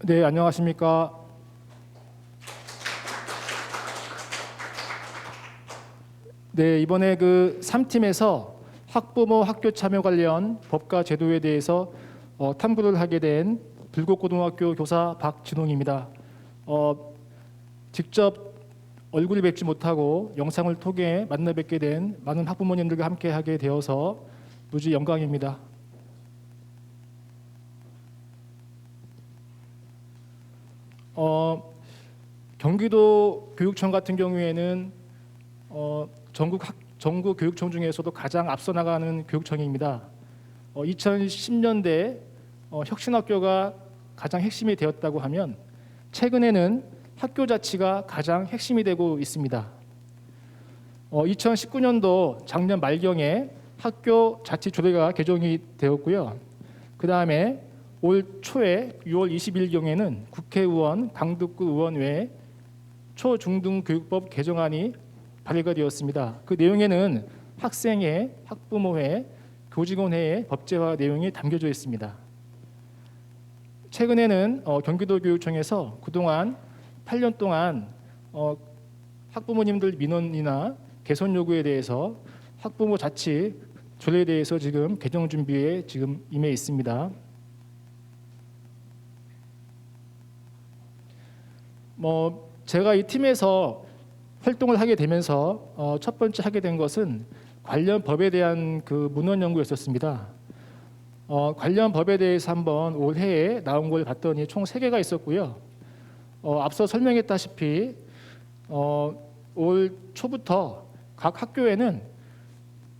네, 안녕하십니까. 네, 이번에 그 3팀에서 학부모 학교 참여 관련 법과 제도에 대해서 탐구를 하게 된 불곡고등학교 교사 박진홍입니다. 직접 얼굴을 뵙지 못하고 영상을 통해 만나 뵙게 된 많은 학부모님들과 함께 하게 되어서 무지 영광입니다. 경기도 교육청 같은 경우에는 전국 교육청 중에서도 가장 앞서 나가는 교육청입니다. 2010년대 혁신학교가 가장 핵심이 되었다고 하면 최근에는 학교 자치가 가장 핵심이 되고 있습니다. 2019년도 작년 말경에 학교 자치 조례가 개정이 되었고요. 그 다음에 올 초에 6월 20일경에는 국회의원 강북구 의원회 초중등교육법 개정안이 발의가 되었습니다. 그 내용에는 학생회, 학부모회, 교직원회의 법제화 내용이 담겨져 있습니다. 최근에는 경기도교육청에서 그동안 8년 동안 학부모님들 민원이나 개선 요구에 대해서 학부모 자치 조례에 대해서 지금 개정 준비에 지금 임해 있습니다. 제가 이 팀에서 활동을 하게 되면서 첫 번째 하게 된 것은 관련 법에 대한 그 문헌 연구였었습니다. 관련 법에 대해서 한번 올해에 나온 걸 봤더니 총 3개가 있었고요. 앞서 설명했다시피 올 초부터 각 학교에는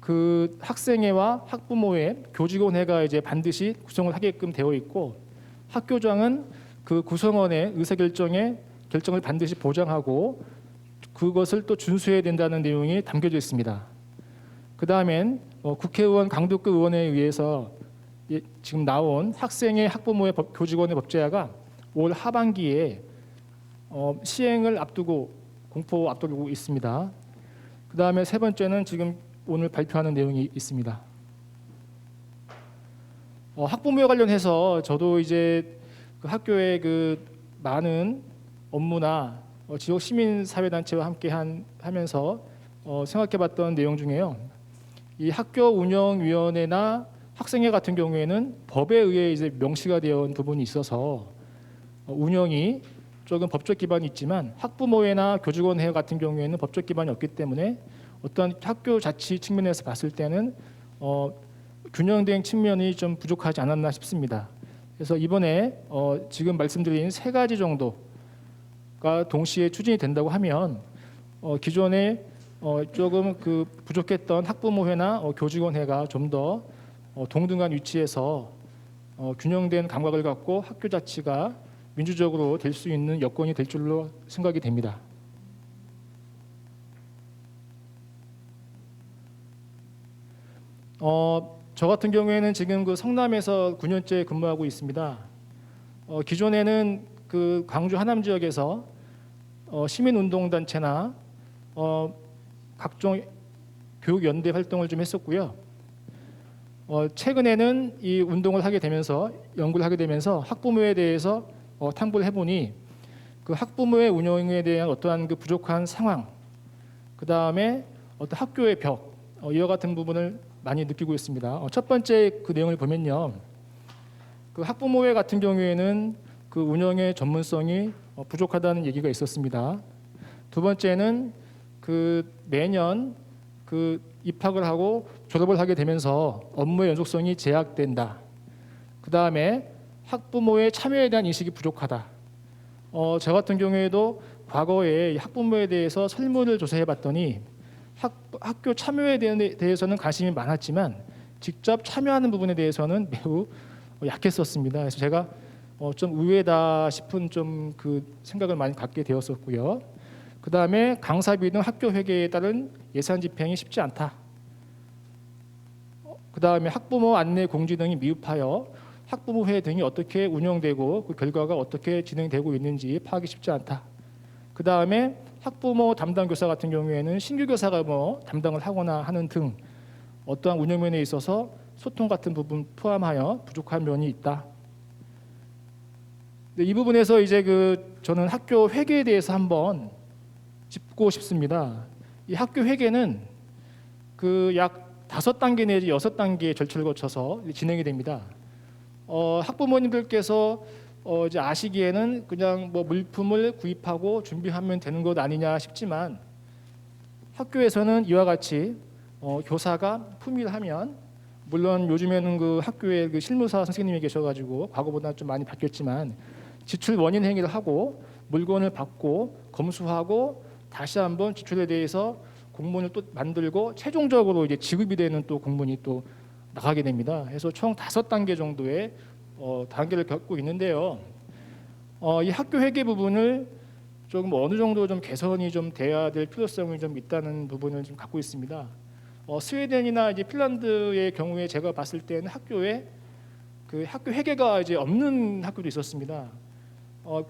그 학생회와 학부모회, 교직원회가 이제 반드시 구성을 하게끔 되어 있고 학교장은 그 구성원의 의사결정을 반드시 보장하고 그것을 또 준수해야 된다는 내용이 담겨져 있습니다. 그 다음엔 국회의원 강북구 의원회에 의해서 지금 나온 학생의 학부모의 교직원의 법제화가 올 하반기에 시행을 앞두고 공포 앞두고 있습니다. 그 다음에 세 번째는 지금 오늘 발표하는 내용이 있습니다. 학부모에 관련해서 저도 이제 그 학교의 그 많은 업무나 지역 시민사회단체와 함께 하면서 생각해봤던 내용 중에요. 이 학교 운영위원회나 학생회 같은 경우에는 법에 의해 이제 명시가 되어 온 부분이 있어서 운영이 조금 법적 기반이 있지만 학부모회나 교직원회 같은 경우에는 법적 기반이 없기 때문에 어떤 학교 자치 측면에서 봤을 때는 균형된 측면이 좀 부족하지 않았나 싶습니다. 그래서 이번에 지금 말씀드린 3가지 정도가 동시에 추진이 된다고 하면 기존에 조금 그 부족했던 학부모회나 교직원회가 좀 더 동등한 위치에서 균형된 감각을 갖고 학교 자치가 민주적으로 될 수 있는 여건이 될 줄로 생각이 됩니다. 저 같은 경우에는 지금 그 성남에서 9년째 근무하고 있습니다. 기존에는 그 광주 하남 지역에서 시민운동단체나 각종 교육연대 활동을 좀 했었고요. 최근에는 이 운동을 하게 되면서 연구를 하게 되면서 학부모에 대해서 탐구를 해보니 그 학부모의 운영에 대한 어떠한 그 부족한 상황, 그 다음에 어떤 학교의 벽 이와 같은 부분을 많이 느끼고 있습니다. 첫 번째 그 내용을 보면요, 그 학부모회 같은 경우에는 그 운영의 전문성이 부족하다는 얘기가 있었습니다. 두 번째는 그 매년 그 입학을 하고 졸업을 하게 되면서 업무의 연속성이 제약된다. 그 다음에 학부모의 참여에 대한 인식이 부족하다. 저 같은 경우에도 과거에 학부모에 대해서 설문을 조사해봤더니 학교 참여에 대해서는 관심이 많았지만 직접 참여하는 부분에 대해서는 매우 약했었습니다. 그래서 제가 좀 의외다 싶은 좀 그 생각을 많이 갖게 되었었고요. 그 다음에 강사비 등 학교 회계에 따른 예산 집행이 쉽지 않다. 그 다음에 학부모 안내 공지 등이 미흡하여 학부모회 등이 어떻게 운영되고 그 결과가 어떻게 진행되고 있는지 파악이 쉽지 않다. 그 다음에 학부모 담당 교사 같은 경우에는 신규 교사가 담당을 하거나 하는 등 어떠한 운영면에 있어서 소통 같은 부분 포함하여 부족한 면이 있다. 이 부분에서 이제 저는 학교 회계에 대해서 한번 짚고 싶습니다. 이 학교 회계는 약 5단계 내지 6단계의 절차를 거쳐서 진행이 됩니다. 학부모님들께서 이제 아시기에는 그냥 뭐 물품을 구입하고 준비하면 되는 것 아니냐 싶지만, 학교에서는 이와 같이 교사가 품위를 하면, 물론 요즘에는 학교에 실무사 선생님이 계셔가지고 과거보다 좀 많이 바뀌었지만, 지출 원인 행위를 하고 물건을 받고 검수하고 다시 한번 지출에 대해서 공문을 또 만들고 최종적으로 이제 지급이 되는 또 공문이 또 나가게 됩니다. 그래서 총 5단계 정도의 단계를 겪고 있는데요. 이 학교 회계 부분을 조금 어느 정도 좀 개선이 좀 돼야 될 필요성이 좀 있다는 부분을 좀 갖고 있습니다. 스웨덴이나 이제 핀란드의 경우에 제가 봤을 때는 학교에 학교 회계가 이제 없는 학교도 있었습니다.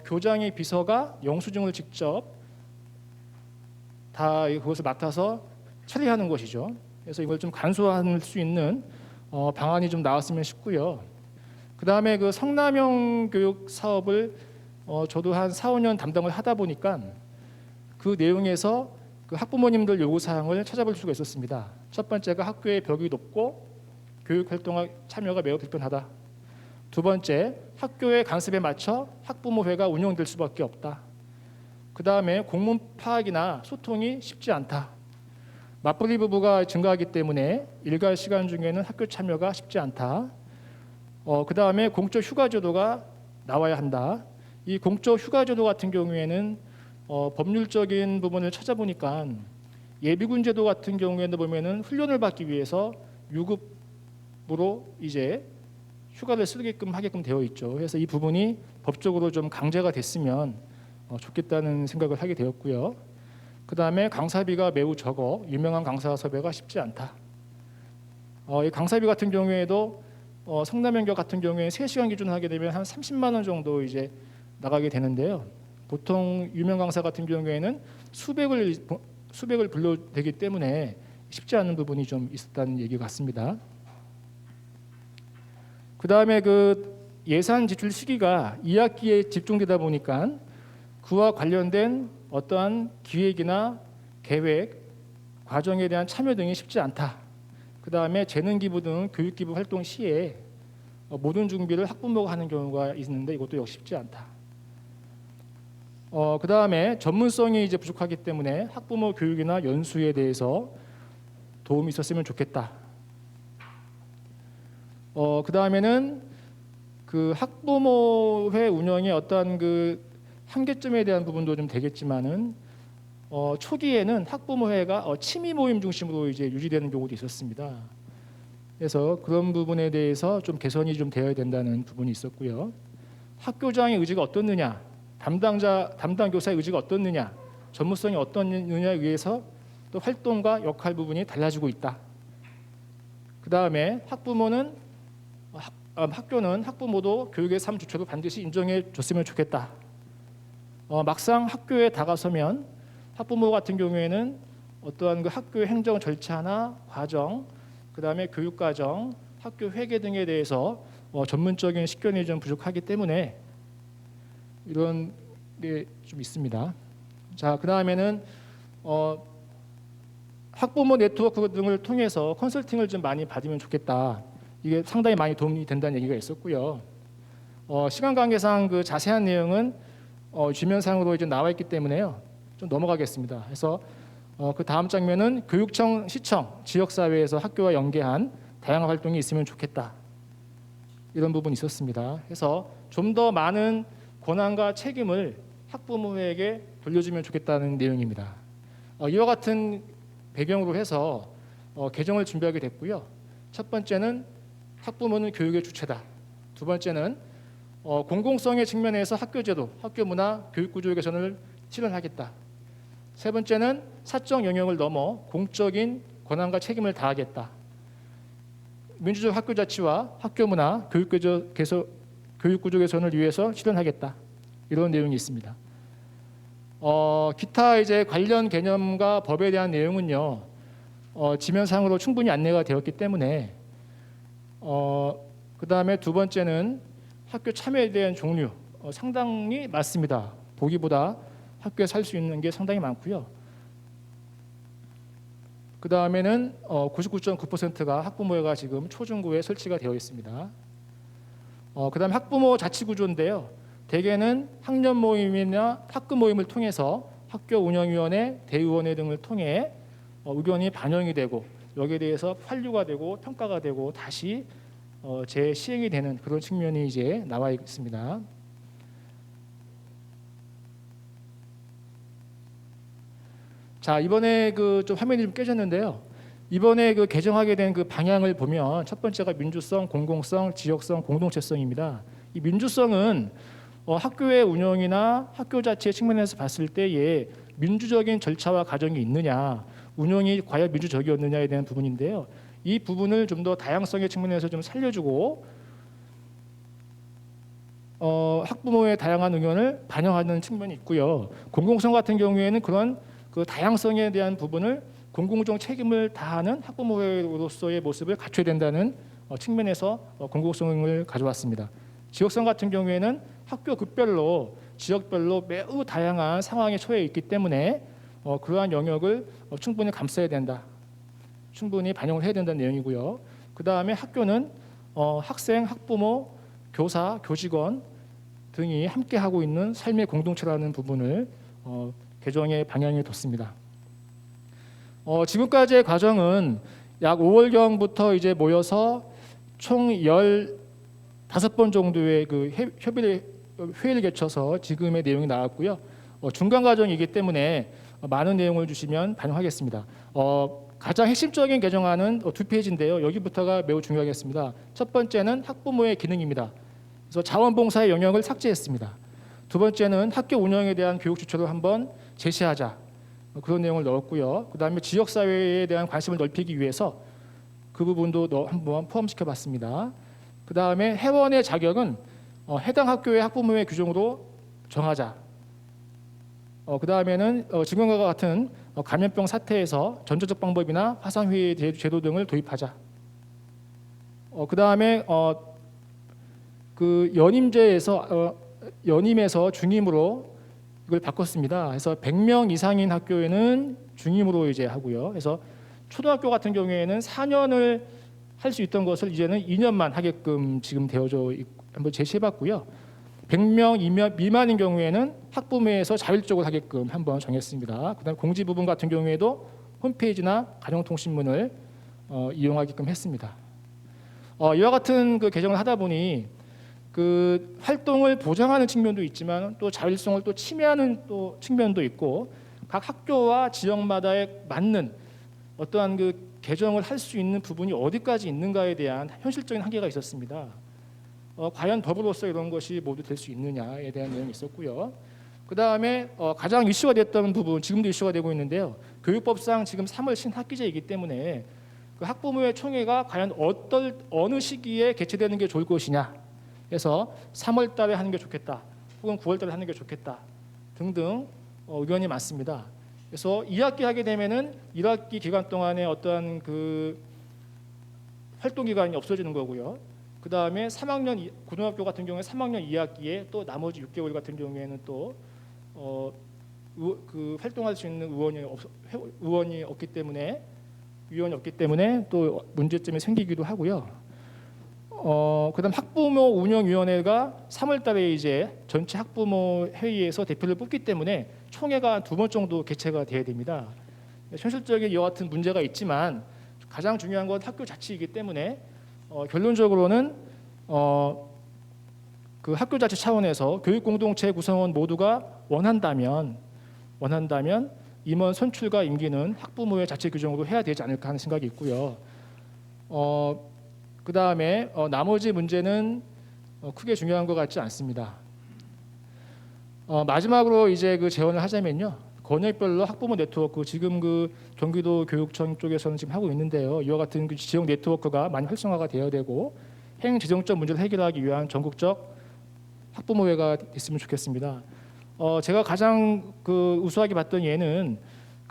교장의 비서가 영수증을 직접 다 그것을 맡아서 처리하는 것이죠. 그래서 이걸 좀 간소화할 수 있는 방안이 좀 나왔으면 싶고요. 그 다음에 성남형 교육 사업을 저도 한 4, 5년 담당을 하다 보니까 그 내용에서 학부모님들 요구 사항을 찾아볼 수가 있었습니다. 첫 번째가 학교의 벽이 높고 교육 활동 참여가 매우 불편하다. 두 번째, 학교의 간섭에 맞춰 학부모회가 운영될 수밖에 없다. 그 다음에 공문 파악이나 소통이 쉽지 않다. 맞벌이 부부가 증가하기 때문에 일과 시간 중에는 학교 참여가 쉽지 않다. 그 다음에 공적 휴가 제도가 나와야 한다. 이 공적 휴가 제도 같은 경우에는 법률적인 부분을 찾아보니까 예비군 제도 같은 경우에는 보면은 훈련을 받기 위해서 유급으로 이제 휴가를 쓰게끔 하게끔 되어 있죠. 그래서 이 부분이 법적으로 좀 강제가 됐으면 좋겠다는 생각을 하게 되었고요. 그 다음에 강사비가 매우 적어 유명한 강사 섭외가 쉽지 않다. 이 강사비 같은 경우에도 성남형교 같은 경우에 3시간 기준 하게 되면 한 30만 원 정도 이제 나가게 되는데요. 보통 유명 강사 같은 경우에는 수백을 불러대기 때문에 쉽지 않은 부분이 좀 있었다는 얘기 같습니다. 그 다음에 예산 지출 시기가 2학기에 집중되다 보니까 그와 관련된 어떠한 기획이나 계획, 과정에 대한 참여 등이 쉽지 않다. 그 다음에 재능 기부 등 교육 기부 활동 시에 모든 준비를 학부모가 하는 경우가 있는데 이것도 역시 쉽지 않다. 그 다음에 전문성이 이제 부족하기 때문에 학부모 교육이나 연수에 대해서 도움이 있었으면 좋겠다. 그 다음에는 학부모회 운영의 어떠한 한계점에 대한 부분도 좀 되겠지만은 초기에는 학부모회가 취미 모임 중심으로 이제 유지되는 경우도 있었습니다. 그래서 그런 부분에 대해서 좀 개선이 좀 되어야 된다는 부분이 있었고요. 학교장의 의지가 어떻느냐, 담당 교사의 의지가 어떻느냐, 전문성이 어떻느냐에 의해서 또 활동과 역할 부분이 달라지고 있다. 그 다음에 학교는 학부모도 교육의 3주체로 반드시 인정해 줬으면 좋겠다. 막상 학교에 다가서면 학부모 같은 경우에는 어떠한 학교의 행정 절차나 과정, 그 다음에 교육 과정, 학교 회계 등에 대해서 전문적인 식견이 좀 부족하기 때문에 이런 게 좀 있습니다. 자, 그 다음에는 학부모 네트워크 등을 통해서 컨설팅을 좀 많이 받으면 좋겠다. 이게 상당히 많이 도움이 된다는 얘기가 있었고요. 시간 관계상 자세한 내용은 지면상으로 이제 나와 있기 때문에요. 좀 넘어가겠습니다. 그래서 그 다음 장면은 교육청, 시청, 지역사회에서 학교와 연계한 다양한 활동이 있으면 좋겠다. 이런 부분이 있었습니다. 그래서 좀 더 많은 권한과 책임을 학부모에게 돌려주면 좋겠다는 내용입니다. 이와 같은 배경으로 해서 개정을 준비하게 됐고요. 첫 번째는 학부모는 교육의 주체다. 두 번째는 공공성의 측면에서 학교제도, 학교문화, 교육구조 개선을 실현하겠다. 세 번째는 사적 영역을 넘어 공적인 권한과 책임을 다하겠다. 민주적 학교자치와 학교문화, 교육구조 개선을 위해서 실현하겠다. 이런 내용이 있습니다. 기타 이제 관련 개념과 법에 대한 내용은요, 지면상으로 충분히 안내가 되었기 때문에 그 다음에 두 번째는 학교 참여에 대한 종류, 상당히 많습니다. 보기보다 학교에 살 수 있는 게 상당히 많고요. 그 다음에는 99.9%가 학부모회가 지금 초중고에 설치가 되어 있습니다. 그 다음에 학부모 자치구조인데요. 대개는 학년 모임이나 학급 모임을 통해서 학교 운영위원회, 대의원회 등을 통해 의견이 반영이 되고 여기에 대해서 판류가 되고 평가가 되고 다시 재시행이 되는 그런 측면이 이제 나와 있습니다. 자, 이번에 좀 화면이 좀 깨졌는데요. 이번에 개정하게 된 방향을 보면 첫 번째가 민주성, 공공성, 지역성, 공동체성입니다. 이 민주성은 학교의 운영이나 학교 자체 측면에서 봤을 때에 민주적인 절차와 과정이 있느냐, 운영이 과연 민주적이었느냐에 대한 부분인데요. 이 부분을 좀 더 다양성의 측면에서 좀 살려주고 학부모의 다양한 의견을 반영하는 측면이 있고요. 공공성 같은 경우에는 그런 다양성에 대한 부분을 공공적 책임을 다하는 학부모로서의 모습을 갖춰야 된다는 측면에서 공공성을 가져왔습니다. 지역성 같은 경우에는 학교 급별로 지역별로 매우 다양한 상황에 처해 있기 때문에 그러한 영역을 충분히 감싸야 된다. 충분히 반영을 해야 된다는 내용이고요. 그 다음에 학교는 학생, 학부모, 교사, 교직원 등이 함께 하고 있는 삶의 공동체라는 부분을 개정의 방향에 뒀습니다. 지금까지의 과정은 약 5월경부터 이제 모여서 총 15번 정도의 회의를 거쳐서 지금의 내용이 나왔고요. 중간 과정이기 때문에 많은 내용을 주시면 반영하겠습니다. 가장 핵심적인 개정안은 2페이지인데요. 여기부터가 매우 중요하겠습니다. 첫 번째는 학부모의 기능입니다. 그래서 자원봉사의 영역을 삭제했습니다. 두 번째는 학교 운영에 대한 교육 지표를 한번 제시하자. 그런 내용을 넣었고요. 그 다음에 지역사회에 대한 관심을 넓히기 위해서 그 부분도 한번 포함시켜봤습니다. 그 다음에 회원의 자격은 해당 학교의 학부모의 규정으로 정하자. 그 다음에는 지금과 같은 감염병 사태에서 전조적 방법이나 화상회의 제도 등을 도입하자. 그 다음에 연임에서 중임으로 이걸 바꿨습니다. 그래서 100명 이상인 학교에는 중임으로 이제 하고요. 그래서 초등학교 같은 경우에는 4년을 할 수 있던 것을 이제는 2년만 하게끔 지금 되어져 한번 제시해봤고요. 100명 미만인 경우에는 학부모에서 자율적으로 하게끔 한번 정했습니다. 그다음 공지 부분 같은 경우에도 홈페이지나 가정통신문을 이용하게끔 했습니다. 이와 같은 개정을 하다 보니 활동을 보장하는 측면도 있지만 또 자율성을 또 침해하는 또 측면도 있고 각 학교와 지역마다에 맞는 어떠한 개정을 할 수 있는 부분이 어디까지 있는가에 대한 현실적인 한계가 있었습니다. 과연 법으로서 이런 것이 모두 될 수 있느냐에 대한 내용이 있었고요. 그 다음에 가장 이슈가 됐던 부분, 지금도 이슈가 되고 있는데요. 교육법상 지금 3월 신학기제이기 때문에 학부모의 총회가 과연 어느 시기에 개최되는 게 좋을 것이냐 해서 3월 달에 하는 게 좋겠다 혹은 9월 달에 하는 게 좋겠다 등등 의견이 많습니다. 그래서 2학기 하게 되면은 1학기 기간 동안에 어떠한 활동 기간이 없어지는 거고요. 그 다음에 3학년 고등학교 같은 경우에 3학년 2학기에 또 나머지 6개월 같은 경우에는 또 활동할 수 있는 위원이 없기 때문에 또 문제점이 생기기도 하고요. 그다음 학부모 운영위원회가 3월달에 이제 전체 학부모 회의에서 대표를 뽑기 때문에 총회가 2번 정도 개최가 돼야 됩니다. 현실적인 이와 같은 문제가 있지만 가장 중요한 건 학교 자치이기 때문에 결론적으로는 학교 자치 차원에서 교육 공동체 구성원 모두가 원한다면 임원 선출과 임기는 학부모의 자치 규정으로 해야 되지 않을까 하는 생각이 있고요. 그 다음에 나머지 문제는 크게 중요한 것 같지 않습니다. 마지막으로 이제 제언을 하자면요. 권역별로 학부모 네트워크 지금 경기도 교육청 쪽에서는 지금 하고 있는데요. 이와 같은 지역 네트워크가 많이 활성화가 되어야 되고 행정적 문제를 해결하기 위한 전국적 학부모회가 있으면 좋겠습니다. 제가 가장 우수하게 봤던 예는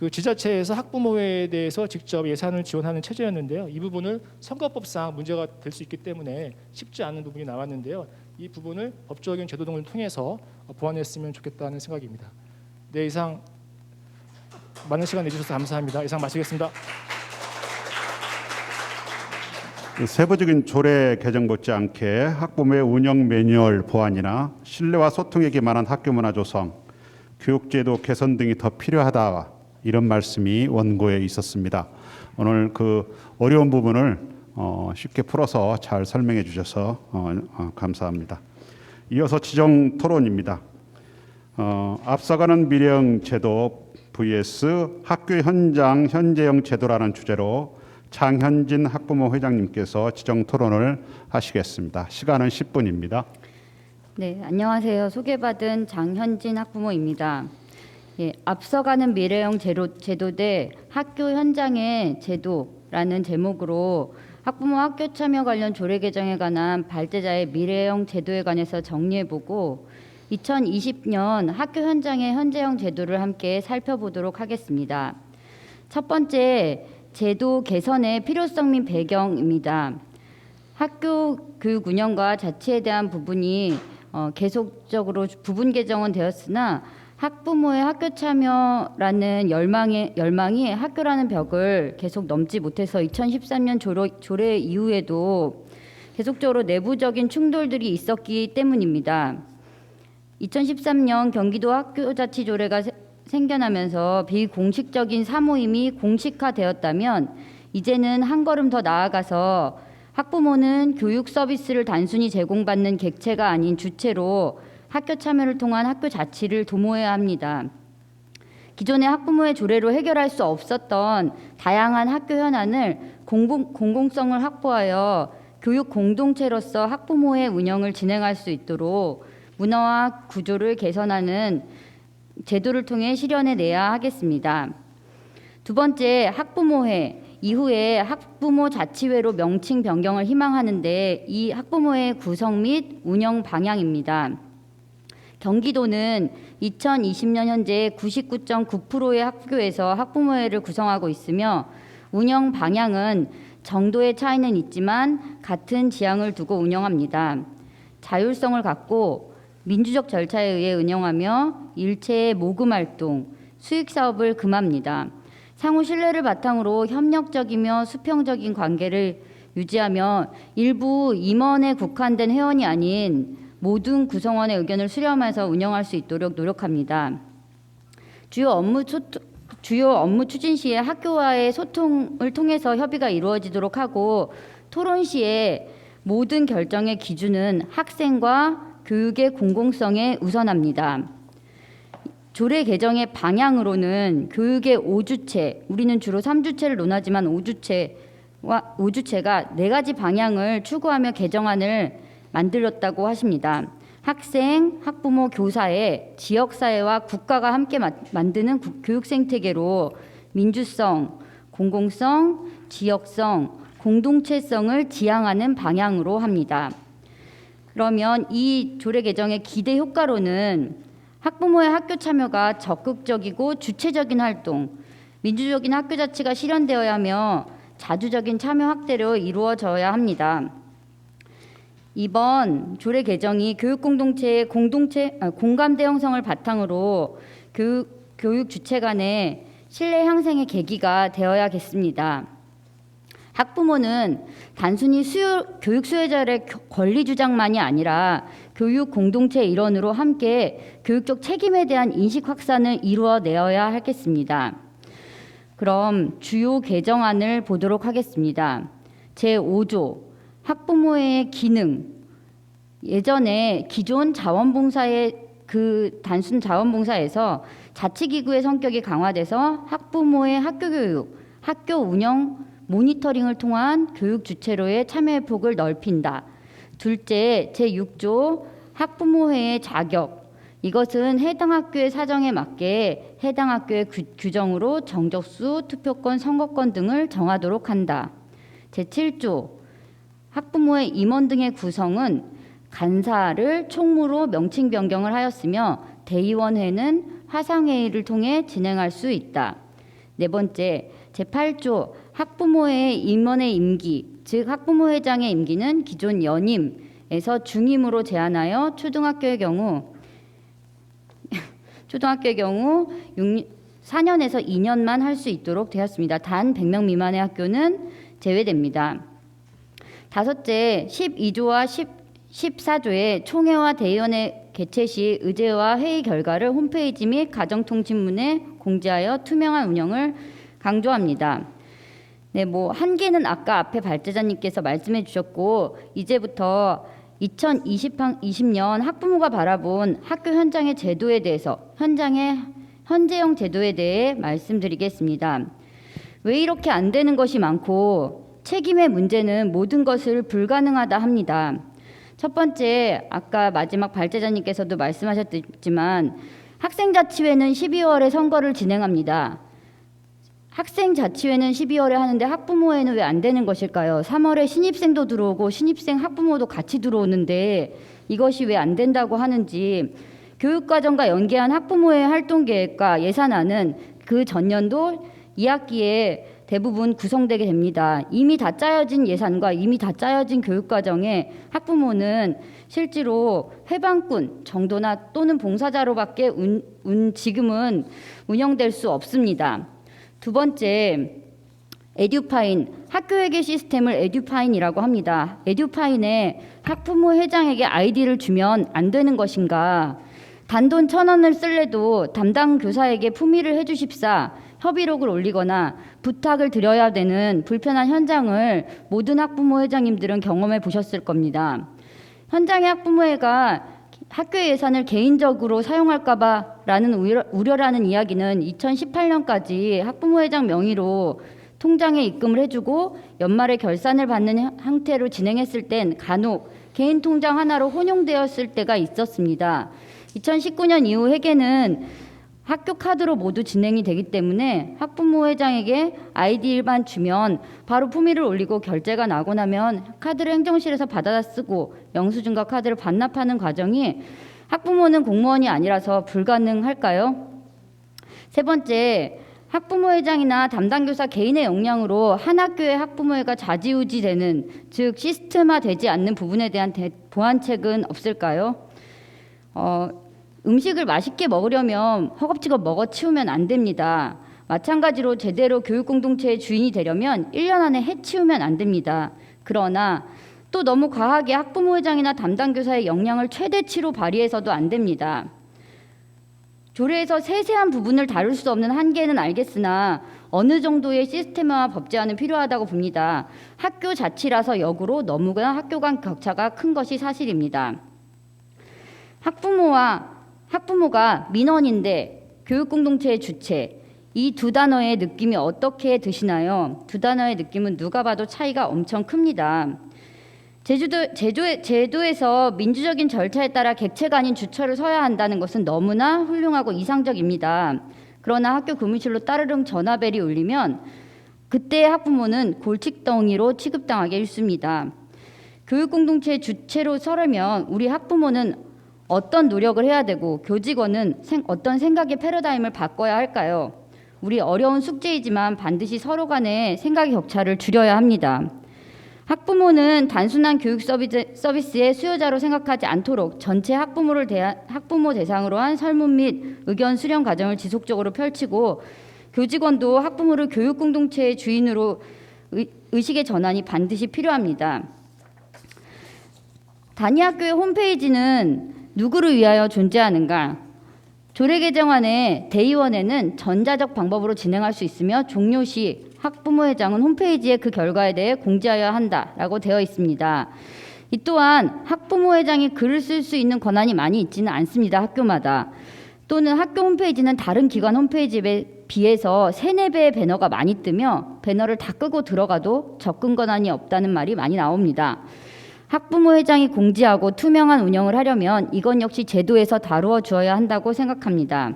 그 지자체에서 학부모에 대해서 직접 예산을 지원하는 체제였는데요. 이 부분을 선거법상 문제가 될 수 있기 때문에 쉽지 않은 부분이 나왔는데요. 이 부분을 법적인 제도 등을 통해서 보완했으면 좋겠다는 생각입니다. 네, 이상 많은 시간 내주셔서 감사합니다. 이상 마치겠습니다. 세부적인 조례 개정 못지않게 학부모의 운영 매뉴얼 보완이나 신뢰와 소통에 기반한 학교 문화 조성, 교육제도 개선 등이 더 필요하다, 이런 말씀이 원고에 있었습니다. 오늘 그 어려운 부분을 쉽게 풀어서 잘 설명해 주셔서 감사합니다. 이어서 지정 토론입니다. 앞서가는 미래형 제도 vs 학교 현장 현재형 제도라는 주제로 장현진 학부모 회장님께서 지정 토론을 하시겠습니다. 시간은 10분입니다. 네, 안녕하세요. 소개받은 장현진 학부모입니다. 예, 앞서가는 미래형 제도 대 학교 현장의 제도라는 제목으로 학부모 학교 참여 관련 조례 개정에 관한 발제자의 미래형 제도에 관해서 정리해보고 2020년 학교 현장의 현재형 제도를 함께 살펴보도록 하겠습니다. 첫 번째, 제도 개선의 필요성 및 배경입니다. 학교 교육 운영과 자치에 대한 부분이 계속적으로 부분 개정은 되었으나 학부모의 학교 참여라는 열망이 학교라는 벽을 계속 넘지 못해서 2013년 조례 이후에도 계속적으로 내부적인 충돌들이 있었기 때문입니다. 2013년 경기도 학교자치조례가 생겨나면서 비공식적인 사모임이 공식화되었다면 이제는 한 걸음 더 나아가서 학부모는 교육 서비스를 단순히 제공받는 객체가 아닌 주체로 학교 참여를 통한 학교 자치를 도모해야 합니다. 기존의 학부모의 조례로 해결할 수 없었던 다양한 학교 현안을 공공성을 확보하여 교육 공동체로서 학부모의 운영을 진행할 수 있도록 문화와 구조를 개선하는 제도를 통해 실현해내야 하겠습니다. 두 번째, 학부모회 이후에 학부모 자치회로 명칭 변경을 희망하는데 이 학부모회 구성 및 운영 방향입니다. 경기도는 2020년 현재 99.9%의 학교에서 학부모회를 구성하고 있으며 운영 방향은 정도의 차이는 있지만 같은 지향을 두고 운영합니다. 자율성을 갖고 민주적 절차에 의해 운영하며 일체의 모금 활동, 수익 사업을 금합니다. 상호 신뢰를 바탕으로 협력적이며 수평적인 관계를 유지하며 일부 임원에 국한된 회원이 아닌 모든 구성원의 의견을 수렴해서 운영할 수 있도록 노력합니다. 주요 업무 추진 시에 학교와의 소통을 통해서 협의가 이루어지도록 하고 토론 시에 모든 결정의 기준은 학생과 교육의 공공성에 우선합니다. 조례 개정의 방향으로는 교육의 5주체, 우리는 주로 3주체를 논하지만 5주체가 4가지 방향을 추구하며 개정안을 만들었다고 하십니다. 학생, 학부모, 교사의 지역사회와 국가가 함께 만드는 교육 생태계로 민주성, 공공성, 지역성, 공동체성을 지향하는 방향으로 합니다. 그러면 이 조례 개정의 기대 효과로는 학부모의 학교 참여가 적극적이고 주체적인 활동, 민주적인 학교 자치가 실현되어야 하며 자주적인 참여 확대로 이루어져야 합니다. 이번 조례 개정이 교육 공동체의 공감대 형성을 바탕으로 교육 주체 간의 신뢰 향상의 계기가 되어야겠습니다. 학부모는 단순히 교육 수혜자의 권리 주장만이 아니라 교육 공동체의 일원으로 함께 교육적 책임에 대한 인식 확산을 이루어내어야 하겠습니다. 그럼 주요 개정안을 보도록 하겠습니다. 제5조 학부모의 기능. 예전에 기존 자원봉사의 단순 자원봉사에서 자치기구의 성격이 강화돼서 학부모의 학교교육, 학교 운영 모니터링을 통한 교육 주체로의 참여의 폭을 넓힌다. 둘째, 제6조 학부모회의 자격. 이것은 해당 학교의 사정에 맞게 해당 학교의 규정으로 정적수, 투표권, 선거권 등을 정하도록 한다. 제7조 학부모의 임원 등의 구성은 간사를 총무로 명칭 변경을 하였으며 대의원회는 화상회의를 통해 진행할 수 있다. 네 번째, 제8조 학부모의 임원의 임기, 즉 학부모회장의 임기는 기존 연임에서 중임으로 제한하여 초등학교의 경우 4년에서 2년만 할 수 있도록 되었습니다. 단 100명 미만의 학교는 제외됩니다. 다섯째, 12조와 14조의 총회와 대의원회 개최 시 의제와 회의 결과를 홈페이지 및 가정통신문에 공지하여 투명한 운영을 강조합니다. 네, 한계는 아까 앞에 발제자님께서 말씀해 주셨고, 이제부터 2020년 학부모가 바라본 학교 현장의 제도에 대해서, 현재형 제도에 대해 말씀드리겠습니다. 왜 이렇게 안 되는 것이 많고 책임의 문제는 모든 것을 불가능하다 합니다. 첫 번째, 아까 마지막 발제자님께서도 말씀하셨지만 학생자치회는 12월에 선거를 진행합니다. 학생자치회는 12월에 하는데 학부모회는 왜 안 되는 것일까요? 3월에 신입생도 들어오고 신입생 학부모도 같이 들어오는데 이것이 왜 안 된다고 하는지, 교육과정과 연계한 학부모회 활동계획과 예산안은 그 전년도 2학기에 대부분 구성되게 됩니다. 이미 다 짜여진 예산과 이미 다 짜여진 교육과정에 학부모는 실제로 회방꾼 정도나 또는 봉사자로밖에 지금은 운영될 수 없습니다. 두 번째, 에듀파인, 학교회계 시스템을 에듀파인이라고 합니다. 에듀파인에 학부모 회장에게 아이디를 주면 안 되는 것인가? 단돈 1,000원을 쓸래도 담당 교사에게 품위를 해주십사 협의록을 올리거나 부탁을 드려야 되는 불편한 현장을 모든 학부모 회장님들은 경험해 보셨을 겁니다. 현장의 학부모회가 학교 예산을 개인적으로 사용할까봐라는 우려라는 이야기는 2018년까지 학부모회장 명의로 통장에 입금을 해주고 연말에 결산을 받는 형태로 진행했을 땐 간혹 개인 통장 하나로 혼용되었을 때가 있었습니다. 2019년 이후 회계는 학교 카드로 모두 진행이 되기 때문에 학부모 회장에게 아이디 일반 주면 바로 품위를 올리고 결제가 나고 나면 카드를 행정실에서 받아다 쓰고 영수증과 카드를 반납하는 과정이 학부모는 공무원이 아니라서 불가능할까요? 세 번째, 학부모 회장이나 담당 교사 개인의 역량으로 한 학교의 학부모회가 좌지우지되는, 즉 시스템화되지 않는 부분에 대한 보완책은 없을까요? 음식을 맛있게 먹으려면 허겁지겁 먹어치우면 안 됩니다. 마찬가지로 제대로 교육공동체의 주인이 되려면 1년 안에 해치우면 안 됩니다. 그러나 또 너무 과하게 학부모회장이나 담당교사의 역량을 최대치로 발휘해서도 안 됩니다. 조례에서 세세한 부분을 다룰 수 없는 한계는 알겠으나 어느 정도의 시스템화와 법제화는 필요하다고 봅니다. 학교 자치라서 역으로 너무나 학교 간 격차가 큰 것이 사실입니다. 학부모가 민원인데 교육공동체의 주체, 이 두 단어의 느낌이 어떻게 드시나요? 두 단어의 느낌은 누가 봐도 차이가 엄청 큽니다. 제도에서 민주적인 절차에 따라 객체가 아닌 주처를 서야 한다는 것은 너무나 훌륭하고 이상적입니다. 그러나 학교 교무실로 따르릉 전화벨이 울리면 그때 학부모는 골칫덩이로 취급당하기 일쑤입니다. 교육공동체의 주체로 서려면 우리 학부모는 어떤 노력을 해야 되고 교직원은 어떤 생각의 패러다임을 바꿔야 할까요? 우리 어려운 숙제이지만 반드시 서로 간의 생각의 격차를 줄여야 합니다. 학부모는 단순한 교육 서비스의 수요자로 생각하지 않도록 전체 학부모 대상으로 한 설문 및 의견 수렴 과정을 지속적으로 펼치고, 교직원도 학부모를 교육 공동체의 주인으로 의식의 전환이 반드시 필요합니다. 단위 학교의 홈페이지는 누구를 위하여 존재하는가? 조례 개정안의 대의원회는 전자적 방법으로 진행할 수 있으며 종료 시 학부모회장은 홈페이지에 그 결과에 대해 공지하여야 한다라고 되어 있습니다. 이 또한 학부모회장이 글을 쓸 수 있는 권한이 많이 있지는 않습니다. 학교마다. 또는 학교 홈페이지는 다른 기관 홈페이지에 비해서 3-4배의 배너가 많이 뜨며 배너를 다 끄고 들어가도 접근 권한이 없다는 말이 많이 나옵니다. 학부모회장이 공지하고 투명한 운영을 하려면 이건 역시 제도에서 다루어 주어야 한다고 생각합니다.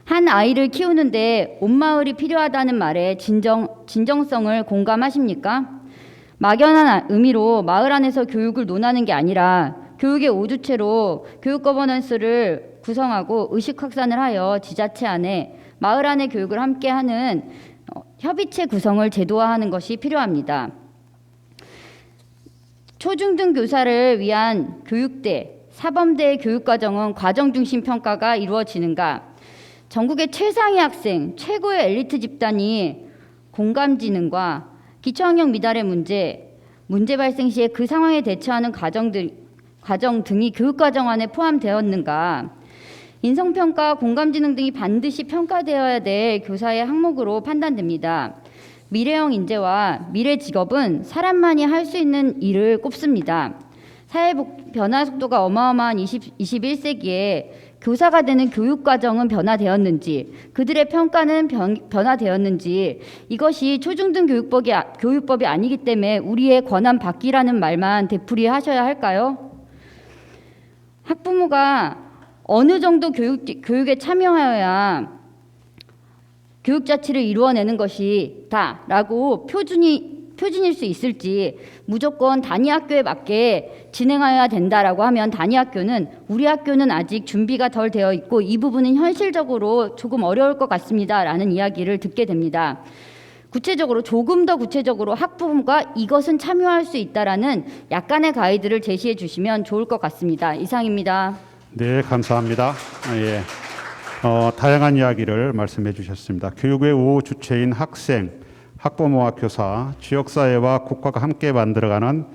한 아이를 키우는데 온 마을이 필요하다는 말에 진정성을 공감하십니까? 막연한 의미로 마을 안에서 교육을 논하는 게 아니라 교육의 오주체로 교육 거버넌스를 구성하고 의식 확산을 하여 지자체 안에 마을 안의 교육을 함께하는 협의체 구성을 제도화하는 것이 필요합니다. 초중등 교사를 위한 교육대, 사범대의 교육과정은 과정 중심 평가가 이루어지는가? 전국의 최상위 학생, 최고의 엘리트 집단이 공감지능과 기초학력 미달의 문제 발생 시에 그 상황에 대처하는 과정 등이 교육과정 안에 포함되었는가? 인성평가, 공감지능 등이 반드시 평가되어야 될 교사의 항목으로 판단됩니다. 미래형 인재와 미래 직업은 사람만이 할 수 있는 일을 꼽습니다. 사회 변화 속도가 어마어마한 21세기에 교사가 되는 교육과정은 변화되었는지, 그들의 평가는 변화되었는지, 이것이 초중등 교육법이 아니기 때문에 우리의 권한 받기라는 말만 되풀이하셔야 할까요? 학부모가 어느 정도 교육에 참여하여야 교육 자치를 이루어내는 것이다라고 표준일 수 있을지, 무조건 단위 학교에 맞게 진행하여야 된다라고 하면 우리 학교는 아직 준비가 덜 되어 있고 이 부분은 현실적으로 조금 어려울 것 같습니다라는 이야기를 듣게 됩니다. 조금 더 구체적으로 학부모가 이것은 참여할 수 있다라는 약간의 가이드를 제시해 주시면 좋을 것 같습니다. 이상입니다. 네, 감사합니다. 예. 다양한 이야기를 말씀해 주셨습니다. 교육의 우호 주체인 학생, 학부모와 교사, 지역사회와 국가가 함께 만들어가는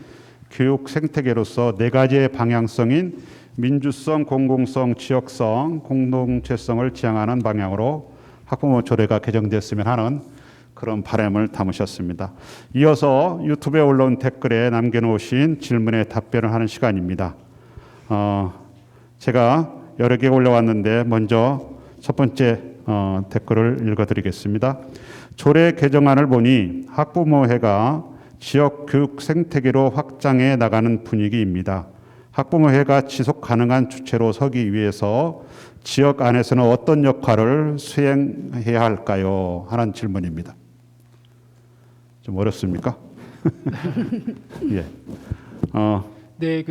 교육 생태계로서 네 가지의 방향성인 민주성, 공공성, 지역성, 공동체성을 지향하는 방향으로 학부모 조례가 개정됐으면 하는 그런 바람을 담으셨습니다. 이어서 유튜브에 올라온 댓글에 남겨놓으신 질문에 답변을 하는 시간입니다. 제가 여러 개 올려왔는데 먼저 첫 번째 댓글을 읽어드리겠습니다. 조례 개정안을 보니 학부모회가 지역 교육 생태계로 확장해 나가는 분위기입니다. 학부모회가 지속 가능한 주체로 서기 위해서 지역 안에서는 어떤 역할을 수행해야 할까요? 하는 질문입니다. 좀 어렵습니까? 예. 네,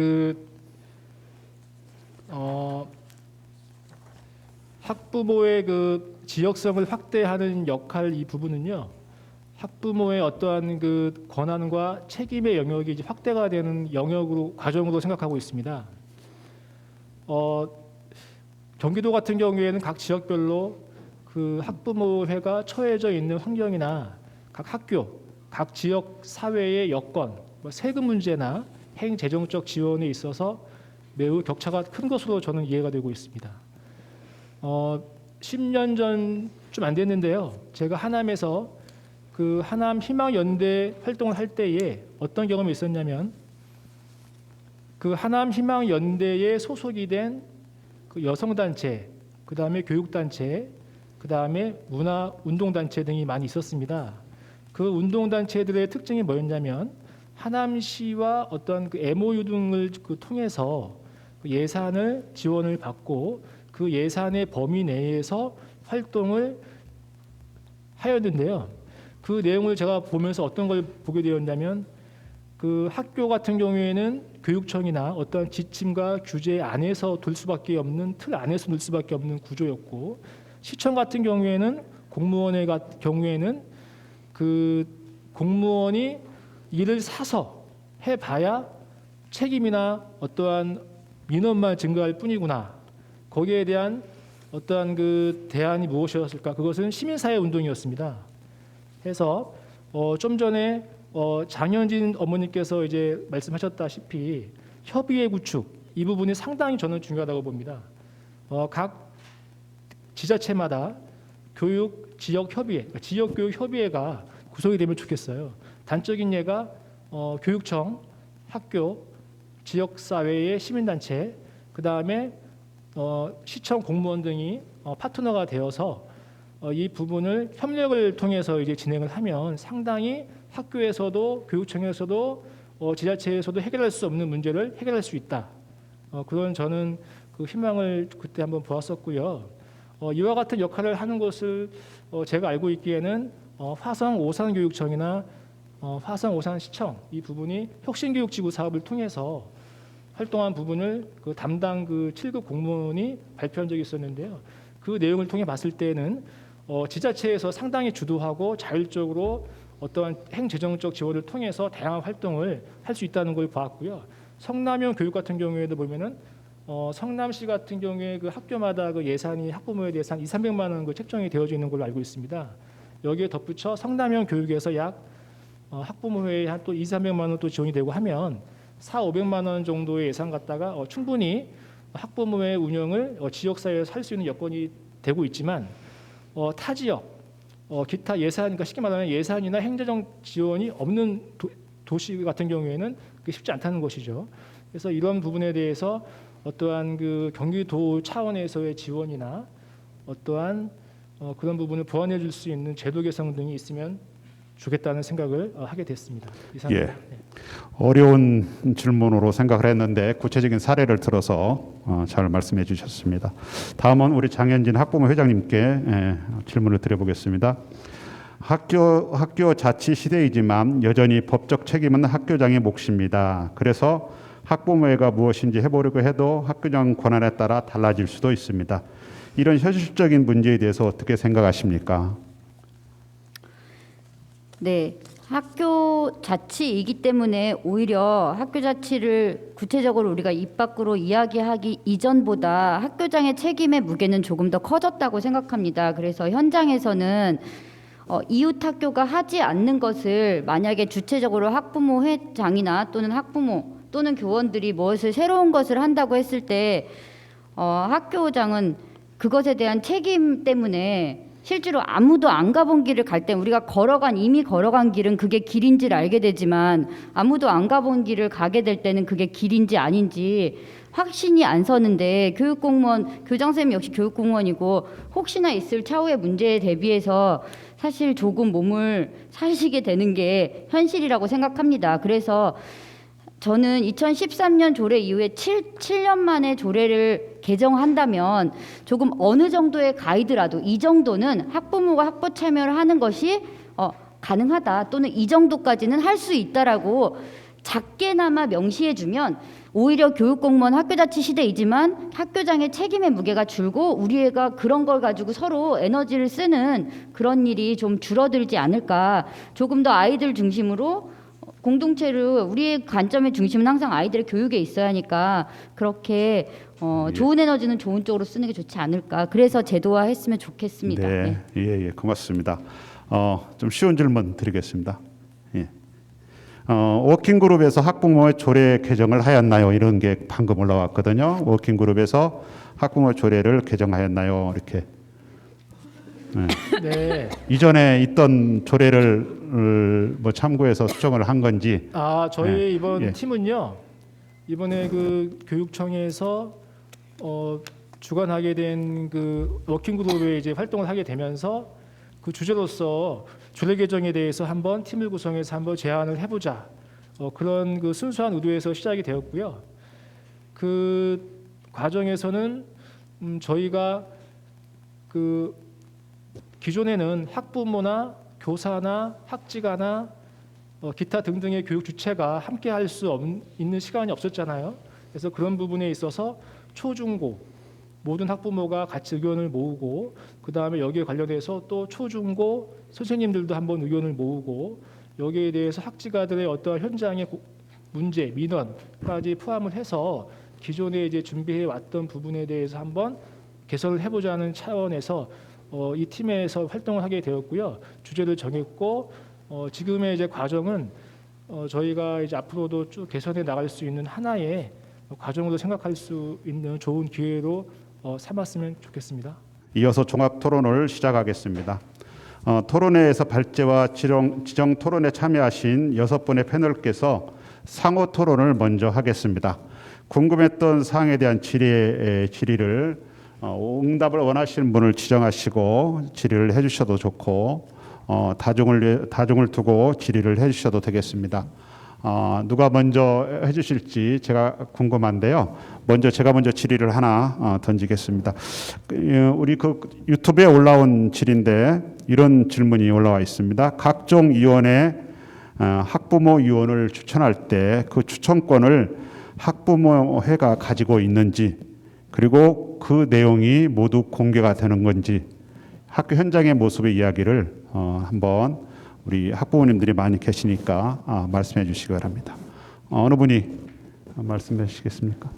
학부모의 지역성을 확대하는 역할 이 부분은요, 학부모의 어떠한 권한과 책임의 영역이 이제 확대가 되는 과정으로 생각하고 있습니다. 경기도 같은 경우에는 각 지역별로 학부모회가 처해져 있는 환경이나 각 학교, 각 지역 사회의 여건, 세금 문제나 행재정적 지원에 있어서 매우 격차가 큰 것으로 저는 이해가 되고 있습니다. 10년 전쯤 안 됐는데요. 제가 하남에서 하남 희망연대 활동을 할 때에 어떤 경험이 있었냐면, 하남 희망연대에 소속이 된 여성단체, 그 다음에 교육단체, 그 다음에 문화운동단체 등이 많이 있었습니다. 그 운동단체들의 특징이 뭐였냐면, 하남시와 어떤 MOU 등을 통해서 예산을 지원을 받고 그 예산의 범위 내에서 활동을 하였는데요. 그 내용을 제가 보면서 어떤 걸 보게 되었냐면, 학교 같은 경우에는 교육청이나 어떤 지침과 규제 안에서 둘 수밖에 없는 틀 안에서 둘 수밖에 없는 구조였고, 시청 같은 경우에는 공무원의 경우에는 공무원이 일을 사서 해봐야 책임이나 어떠한 민원만 증가할 뿐이구나. 거기에 대한 어떠한 대안이 무엇이었을까? 그것은 시민사회 운동이었습니다. 해서 좀 전에 장현진 어머니께서 이제 말씀하셨다시피 협의회 구축 이 부분이 상당히 저는 중요하다고 봅니다. 각 지자체마다 교육 지역 협의회, 지역 교육 협의회가 구성이 되면 좋겠어요. 단적인 예가 교육청, 학교, 지역 사회의 시민단체, 그 다음에 시청 공무원 등이 파트너가 되어서 이 부분을 협력을 통해서 이제 진행을 하면 상당히 학교에서도 교육청에서도 지자체에서도 해결할 수 없는 문제를 해결할 수 있다. 그런 저는 희망을 그때 한번 보았었고요. 이와 같은 역할을 하는 것을 제가 알고 있기에는 화성 오산교육청이나 화성 오산시청 이 부분이 혁신교육지구 사업을 통해서 활동한 부분을 담당 7급 공무원이 발표한 적이 있었는데요. 그 내용을 통해 봤을 때는 지자체에서 상당히 주도하고 자율적으로 어떠한 행재정적 지원을 통해서 다양한 활동을 할 수 있다는 걸 보았고요. 성남형 교육 같은 경우에도 보면은 성남시 같은 경우에 그 학교마다 그 예산이 학부모에 대해서 한 200~300만 원 그 책정이 되어져 있는 걸로 알고 있습니다. 여기에 덧붙여 성남형 교육에서 약 학부모회에 한 또 200~300만 원 또 지원이 되고 하면 400~500만 원 정도의 예산 갖다가 충분히 학부모회 운영을 지역사회에서 할 수 있는 여건이 되고 있지만 타 지역 기타 예산, 그러니까 쉽게 말하면 예산이나 행정적 지원이 없는 도시 같은 경우에는 그게 쉽지 않다는 것이죠. 그래서 이런 부분에 대해서 어떠한 그 경기도 차원에서의 지원이나 어떠한 그런 부분을 보완해 줄 수 있는 제도 개선 등이 있으면 좋겠다는 생각을 하게 됐습니다. 이상. 예. 어려운 질문으로 생각을 했는데 구체적인 사례를 들어서 잘 말씀해 주셨습니다. 다음은 우리 장현진 학부모 회장님께 질문을 드려보겠습니다. 학교 자치 시대이지만 여전히 법적 책임은 학교장의 몫입니다. 그래서 학부모회가 무엇인지 해보려고 해도 학교장 권한에 따라 달라질 수도 있습니다. 이런 현실적인 문제에 대해서 어떻게 생각하십니까? 네, 학교 자치이기 때문에 오히려 학교 자치를 구체적으로 우리가 입 밖으로 이야기하기 이전보다 학교장의 책임의 무게는 조금 더 커졌다고 생각합니다. 그래서 현장에서는 이웃 학교가 하지 않는 것을 만약에 주체적으로 학부모 회장이나 또는 학부모 또는 교원들이 무엇을 새로운 것을 한다고 했을 때 학교장은 그것에 대한 책임 때문에 실제로 아무도 안 가본 길을 갈 때 우리가 이미 걸어간 길은 그게 길인지를 알게 되지만 아무도 안 가본 길을 가게 될 때는 그게 길인지 아닌지 확신이 안 서는데 교육공무원, 교장선생님 역시 교육공무원이고 혹시나 있을 차후의 문제에 대비해서 사실 조금 몸을 사시게 되는 게 현실이라고 생각합니다. 그래서 저는 2013년 조례 이후에 7년 만에 조례를 개정한다면 조금 어느 정도의 가이드라도 이 정도는 학부모가 학부 참여를 하는 것이 가능하다 또는 이 정도까지는 할 수 있다라고 작게나마 명시해주면 오히려 교육공무원 학교자치 시대이지만 학교장의 책임의 무게가 줄고 우리 애가 그런 걸 가지고 서로 에너지를 쓰는 그런 일이 좀 줄어들지 않을까. 조금 더 아이들 중심으로 공동체를 우리의 관점의 중심은 항상 아이들의 교육에 있어야 하니까 그렇게 좋은 에너지는 좋은 쪽으로 쓰는 게 좋지 않을까. 그래서 제도화했으면 좋겠습니다. 네, 예, 고맙습니다. 좀 쉬운 질문 드리겠습니다. 예. 워킹그룹에서 학부모의 조례 개정을 하였나요? 이런 게 방금 올라왔거든요. 워킹그룹에서 학부모 조례를 개정하였나요? 이렇게. 네. 이전에 있던 조례를 뭐 참고해서 수정을 한 건지. 저희 이번 예. 팀은요. 이번에 그 교육청에서 주관하게 된 그 워킹그룹에 이제 활동을 하게 되면서 그 주제로서 조례 개정에 대해서 한번 팀을 구성해서 한번 제안을 해보자. 그런 그 순수한 의도에서 시작이 되었고요. 그 과정에서는 저희가 그 기존에는 학부모나 교사나 학지가나 기타 등등의 교육 주체가 함께 할 수 있는 시간이 없었잖아요. 그래서 그런 부분에 있어서 초중고 모든 학부모가 같이 의견을 모으고 그 다음에 여기에 관련해서 또 초중고 선생님들도 한번 의견을 모으고 여기에 대해서 학지가들의 어떠한 현장의 문제, 민원까지 포함을 해서 기존에 이제 준비해 왔던 부분에 대해서 한번 개선을 해보자는 차원에서 이 팀에서 활동을 하게 되었고요. 주제를 정했고 지금의 이제 과정은 저희가 이제 앞으로도 쭉 개선해 나갈 수 있는 하나의 과정으로 생각할 수 있는 좋은 기회로 삼았으면 좋겠습니다. 이어서 종합 토론을 시작하겠습니다. 토론회에서 발제와 지정 토론에 참여하신 6분의 패널께서 상호 토론을 먼저 하겠습니다. 궁금했던 사항에 대한 질의를 응답을 원하시는 분을 지정하시고 질의를 해주셔도 좋고 다중을 두고 질의를 해주셔도 되겠습니다. 누가 먼저 해주실지 제가 궁금한데요. 제가 먼저 질의를 하나 던지겠습니다. 우리 그 유튜브에 올라온 질인데 이런 질문이 올라와 있습니다. 각종 위원회 학부모 위원을 추천할 때 그 추천권을 학부모회가 가지고 있는지 그리고 그 내용이 모두 공개가 되는 건지 학교 현장의 모습의 이야기를 한번 우리 학부모님들이 많이 계시니까 말씀해 주시기 바랍니다. 어느 분이 말씀해 주시겠습니까?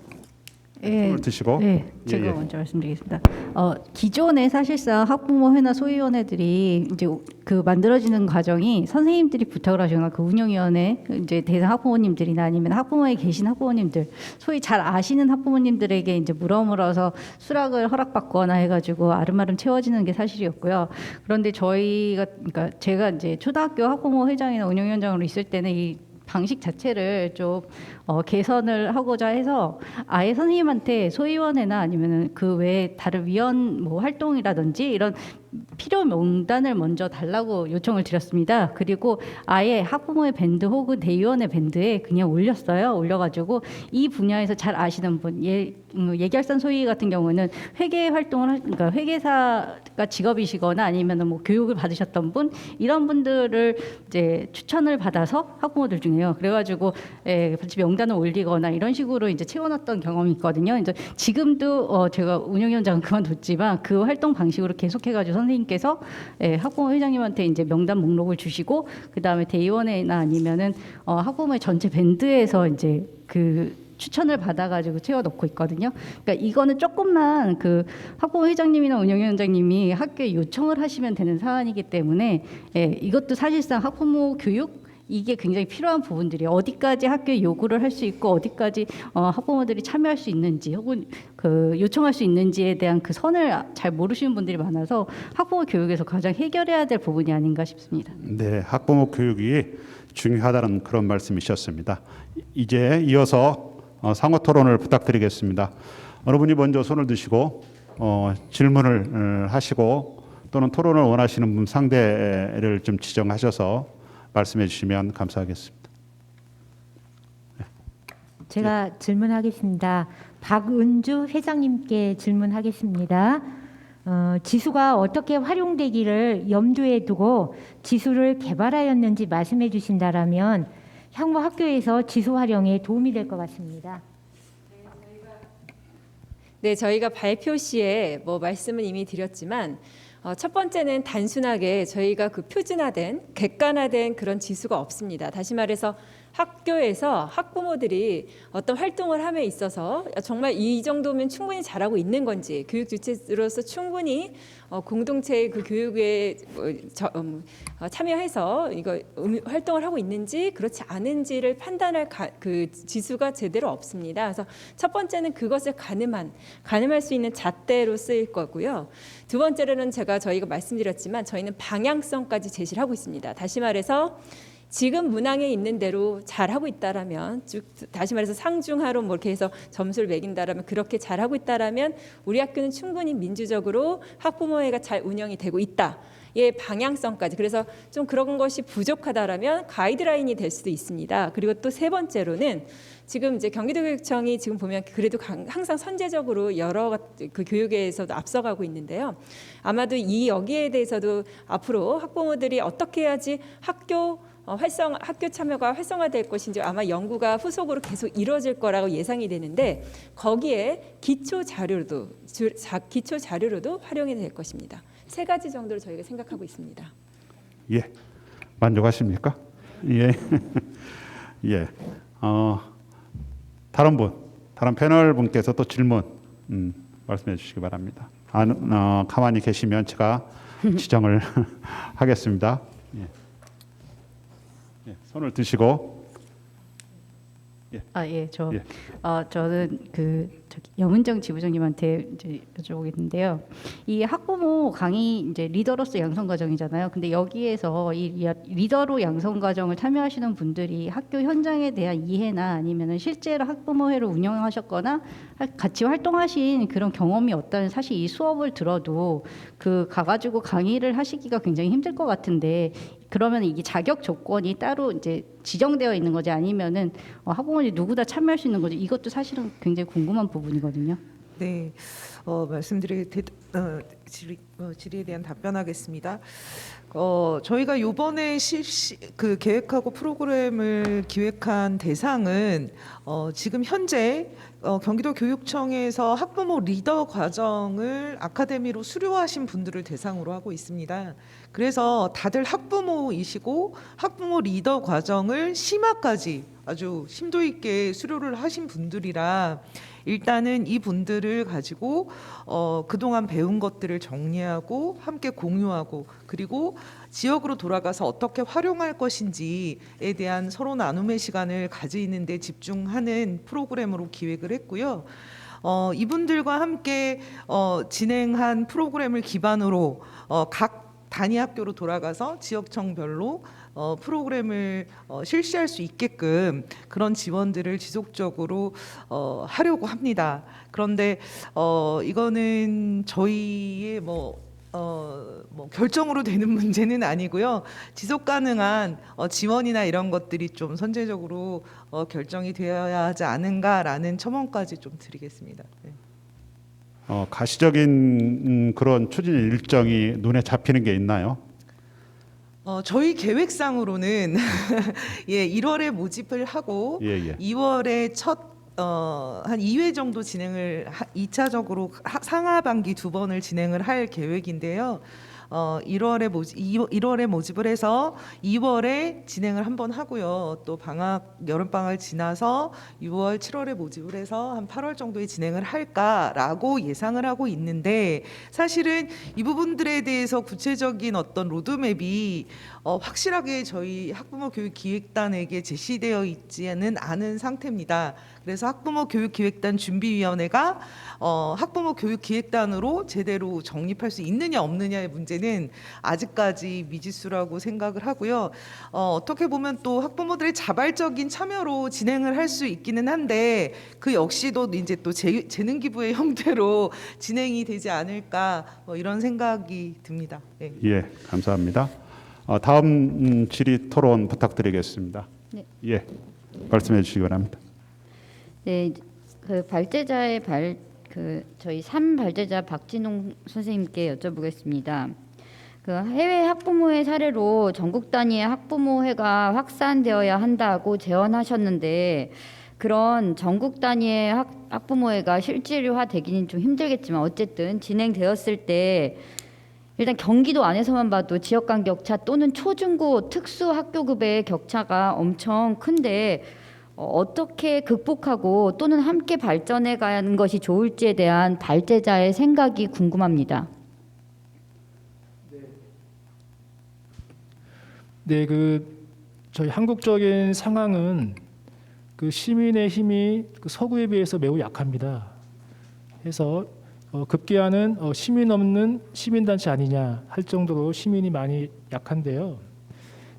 예, 손을 드시고. 네, 제가 예. 먼저 말씀드리겠습니다. 기존에 사실상 학부모회나 소위원회들이 이제 그 만들어지는 과정이 선생님들이 부탁을 하시거나 그 운영위원회 이제 대상 학부모님들이나 아니면 학부모에 계신 학부모님들, 소위 잘 아시는 학부모님들에게 이제 물어물어서 수락을 허락받거나 해가지고 아름아름 채워지는 게 사실이었고요. 그런데 저희가 그러니까 제가 이제 초등학교 학부모 회장이나 운영위원장으로 있을 때는 이 방식 자체를 좀 개선을 하고자 해서 아예 선생님한테 소위원회나 아니면은 그 외에 다른 위원 뭐 활동이라든지 이런 필요 명단을 먼저 달라고 요청을 드렸습니다. 그리고 아예 학부모의 밴드 혹은 대의원의 밴드에 그냥 올렸어요. 올려가지고 이 분야에서 잘 아시는 분, 예결산 소위 같은 경우는 회계 활동을 그러니까 회계사가 직업이시거나 아니면은 뭐 교육을 받으셨던 분 이런 분들을 이제 추천을 받아서 학부모들 중에요. 그래가지고 같이 명단을 올리거나 이런 식으로 이제 채워놨던 경험이 있거든요. 이제 지금도 제가 운영위원장은 그만뒀지만 그 활동 방식으로 계속해가지고 선생님께서 학부모 회장님한테 이제 명단 목록을 주시고 그 다음에 대의원회나 아니면은 학부모의 전체 밴드에서 이제 그 추천을 받아가지고 채워넣고 있거든요. 그러니까 이거는 조금만 그 학부모 회장님이나 운영위원장님이 학교에 요청을 하시면 되는 사안이기 때문에 이것도 사실상 학부모 교육 이게 굉장히 필요한 부분들이 어디까지 학교에 요구를 할 수 있고 어디까지 학부모들이 참여할 수 있는지 혹은 그 요청할 수 있는지에 대한 그 선을 잘 모르시는 분들이 많아서 학부모 교육에서 가장 해결해야 될 부분이 아닌가 싶습니다. 네, 학부모 교육이 중요하다는 그런 말씀이셨습니다. 이제 이어서 상호 토론을 부탁드리겠습니다. 어느 분이 먼저 손을 드시고 질문을 하시고 또는 토론을 원하시는 분 상대를 좀 지정하셔서 말씀해 주시면 감사하겠습니다. 제가 질문하겠습니다. 박은주 회장님께 질문하겠습니다. 지수가 어떻게 활용되기를 염두에 두고 지수를 개발하였는지 말씀해 주신다라면 향후 학교에서 지수 활용에 도움이 될 것 같습니다. 네, 저희가 발표 시에 뭐 말씀은 이미 드렸지만 첫 번째는 단순하게 저희가 그 표준화된 객관화된 그런 지수가 없습니다. 다시 말해서 학교에서 학부모들이 어떤 활동을 함에 있어서 정말 이 정도면 충분히 잘하고 있는 건지 교육 주체로서 충분히 공동체의 그 교육에 참여해서 이거 활동을 하고 있는지 그렇지 않은지를 판단할 그 지수가 제대로 없습니다. 그래서 첫 번째는 그것을 가늠할 수 있는 잣대로 쓰일 거고요. 두 번째로는 저희가 말씀드렸지만 저희는 방향성까지 제시를 하고 있습니다. 다시 말해서 지금 문항에 있는 대로 잘하고 있다라면 다시 말해서 상중하로 뭐 이렇게 해서 점수를 매긴다라면 그렇게 잘하고 있다라면 우리 학교는 충분히 민주적으로 학부모회가 잘 운영이 되고 있다. 예, 방향성까지. 그래서 좀 그런 것이 부족하다라면 가이드라인이 될 수도 있습니다. 그리고 또 세 번째로는 지금 이제 경기도교육청이 지금 보면 그래도 항상 선제적으로 여러 그 교육에서도 앞서가고 있는데요. 아마도 여기에 대해서도 앞으로 학부모들이 어떻게 해야지 학교 참여가 활성화될 것인지 아마 연구가 후속으로 계속 이루어질 거라고 예상이 되는데 거기에 기초 자료로도 활용이 될 것입니다. 세 가지 정도로 저희가 생각하고 있습니다. 예, 만족하십니까? 예, 예. 다른 패널 분께서 또 질문 말씀해 주시기 바랍니다. 가만히 계시면 제가 지정을 하겠습니다. 예. 예, 손을 드시고. 예, 예. 저는 염은정 지부장님한테 이제 여쭤보겠는데요. 이 학부모 강의 이제 리더로서 양성 과정이잖아요. 근데 여기에서 이 리더로 양성 과정을 참여하시는 분들이 학교 현장에 대한 이해나 아니면은 실제로 학부모회를 운영하셨거나 같이 활동하신 그런 경험이 없다는 사실 이 수업을 들어도 가가지고 강의를 하시기가 굉장히 힘들 것 같은데 그러면 이게 자격 조건이 따로 이제 지정되어 있는 거지 아니면은 학부모들이 누구 다 참여할 수 있는 거지 이것도 사실은 굉장히 궁금한 부분이거든요. 네, 질의에 대한 답변하겠습니다. 저희가 이번에 계획하고 프로그램을 기획한 대상은 지금 현재 경기도 교육청에서 학부모 리더 과정을 아카데미로 수료하신 분들을 대상으로 하고 있습니다. 그래서 다들 학부모이시고 학부모 리더 과정을 심화까지 아주 심도 있게 수료를 하신 분들이라 일단은 이 분들을 가지고 그동안 배운 것들을 정리하고 함께 공유하고 그리고 지역으로 돌아가서 어떻게 활용할 것인지에 대한 서로 나눔의 시간을 가지는 데 집중하는 프로그램으로 기획을 했고요. 이분들과 함께 진행한 프로그램을 기반으로 각 단위 학교로 돌아가서 지역청별로 프로그램을 실시할 수 있게끔 그런 지원들을 지속적으로 하려고 합니다. 그런데 이거는 저희의 결정으로 되는 문제는 아니고요. 지속 가능한 지원이나 이런 것들이 좀 선제적으로 결정이 되어야 하지 않은가라는 첨언까지 좀 드리겠습니다. 네. 가시적인 그런 추진 일정이 눈에 잡히는 게 있나요? 저희 계획상으로는 예, 1월에 모집을 하고 예, 예. 2월에 한 2회 정도 진행을 2차적으로 상하반기 2번을 진행을 할 계획인데요. 1월에 모집을 해서 2월에 진행을 한번 하고요. 또 여름 방학 지나서 6월, 7월에 모집을 해서 한 8월 정도에 진행을 할까라고 예상을 하고 있는데 사실은 이 부분들에 대해서 구체적인 어떤 로드맵이 확실하게 저희 학부모 교육 기획단에게 제시되어 있지는 않은 상태입니다. 그래서 학부모 교육 기획단 준비위원회가 학부모 교육 기획단으로 제대로 정립할 수 있느냐 없느냐의 문제는 아직까지 미지수라고 생각을 하고요. 어떻게 보면 또 학부모들의 자발적인 참여로 진행을 할 수 있기는 한데 그 역시도 이제 또 재능 기부의 형태로 진행이 되지 않을까 이런 생각이 듭니다. 네. 예, 감사합니다. 다음 질의 토론 부탁드리겠습니다. 네. 예, 말씀해 주시기 바랍니다. 네, 그 발제자의 저희 3발제자 박진홍 선생님께 여쭤보겠습니다. 그 해외 학부모회 사례로 전국 단위의 학부모회가 확산되어야 한다고 제언하셨는데 그런 전국 단위의 학부모회가 실질화되기는 좀 힘들겠지만 어쨌든 진행되었을 때 일단 경기도 안에서만 봐도 지역 간 격차 또는 초중고 특수 학교급의 격차가 엄청 큰데 어떻게 극복하고 또는 함께 발전해 가는 것이 좋을지에 대한 발제자의 생각이 궁금합니다. 네, 저희 한국적인 상황은 그 시민의 힘이 그 서구에 비해서 매우 약합니다. 그래서 급기야는 시민 없는 시민단체 아니냐 할 정도로 시민이 많이 약한데요.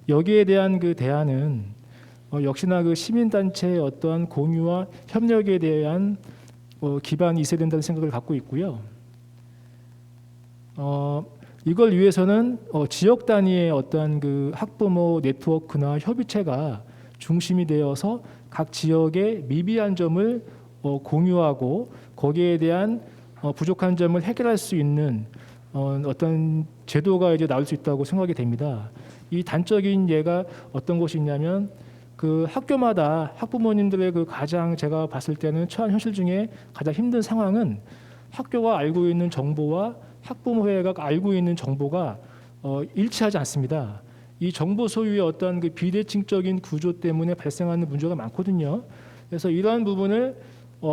여기에 대한 그 대안은 역시나 그 시민단체의 어떠한 공유와 협력에 대한 기반이 있어야 된다는 생각을 갖고 있고요. 이걸 위해서는 지역 단위의 어떠한 그 학부모 네트워크나 협의체가 중심이 되어서 각 지역의 미비한 점을 공유하고 거기에 대한 부족한 점을 해결할 수 있는 어떤 제도가 이제 나올 수 있다고 생각이 됩니다. 이 단적인 예가 어떤 것이 있냐면 그 학교마다 학부모님들의 그 가장 제가 봤을 때는 처한 현실 중에 가장 힘든 상황은 학교가 알고 있는 정보와 학부모회가 알고 있는 정보가 일치하지 않습니다. 이 정보 소유의 어떤 그 비대칭적인 구조 때문에 발생하는 문제가 많거든요. 그래서 이러한 부분을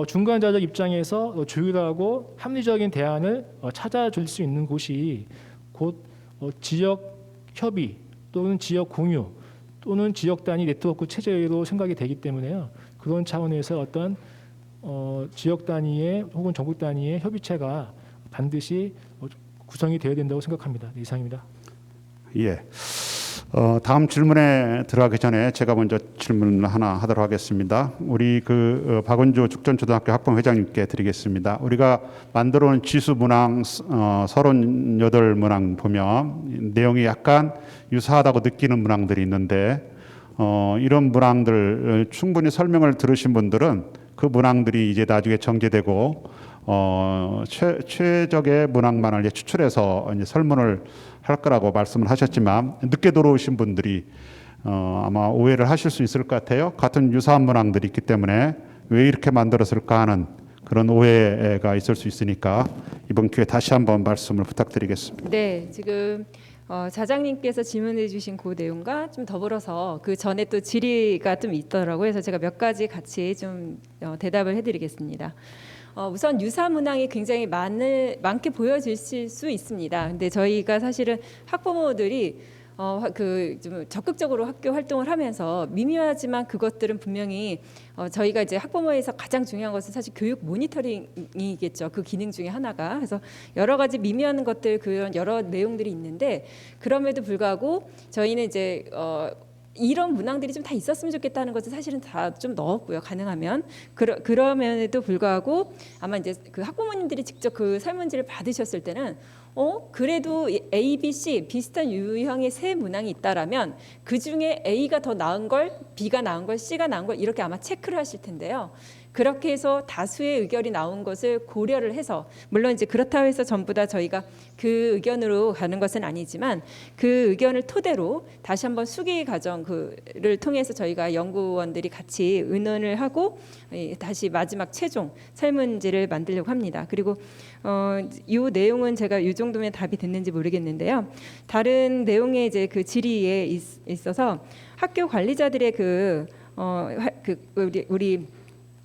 중간자적 입장에서 조율하고 합리적인 대안을 찾아줄 수 있는 곳이 곧 지역 협의 또는 지역 공유 또는 지역 단위 네트워크 체제로 생각이 되기 때문에요. 그런 차원에서 어떤 지역 단위의 혹은 전국 단위의 협의체가 반드시 구성이 되어야 된다고 생각합니다. 네, 이상입니다. 예. 다음 질문에 들어가기 전에 제가 먼저 질문 하나 하도록 하겠습니다. 우리 박은주 죽전초등학교 학부회장님께 드리겠습니다. 우리가 만들어온 지수 문항 38문항 보면 내용이 약간 유사하다고 느끼는 문항들이 있는데 이런 문항들 충분히 설명을 들으신 분들은 그 문항들이 이제 나중에 정제되고 최적의 문항만을 이제 추출해서 이제 설문을 할 거라고 말씀을 하셨지만 늦게 들어오신 분들이 아마 오해를 하실 수 있을 것 같아요. 같은 유사한 문항들이 있기 때문에 왜 이렇게 만들었을까 하는 그런 오해가 있을 수 있으니까 이번 기회에 다시 한번 말씀을 부탁드리겠습니다. 네, 지금 자장님께서 질문해 주신 그 내용과 좀 더불어서 그 전에 또 질의가 좀 있더라고요. 그래서 제가 몇 가지 같이 좀 대답을 해드리겠습니다. 우선 유사 문항이 굉장히 많게 보여질 수 있습니다. 근데 저희가 사실은 학부모들이 좀 적극적으로 학교 활동을 하면서 미묘하지만 그것들은 분명히 저희가 이제 학부모에서 가장 중요한 것은 사실 교육 모니터링이겠죠. 그 기능 중에 하나가. 그래서 여러 가지 미묘한 것들 그런 여러 내용들이 있는데 그럼에도 불구하고 저희는 이제 이런 문항들이 좀 다 있었으면 좋겠다는 것을 사실은 다 좀 넣었고요. 가능하면 그럼에도 불구하고 아마 이제 그 학부모님들이 직접 그 설문지를 받으셨을 때는 그래도 A, B, C 비슷한 유형의 세 문항이 있다라면 그 중에 A가 더 나은 걸, B가 나은 걸, C가 나은 걸 이렇게 아마 체크를 하실 텐데요. 그렇게 해서 다수의 의견이 나온 것을 고려를 해서 물론 이제 그렇다고 해서 전부 다 저희가 그 의견으로 가는 것은 아니지만 그 의견을 토대로 다시 한번 수기 과정을 통해서 저희가 연구원들이 같이 의논을 하고 다시 마지막 최종 설문지를 만들려고 합니다. 그리고 이 내용은 제가 이 정도면 답이 됐는지 모르겠는데요. 다른 내용의 이제 그 질의에 있어서 학교 관리자들의 우리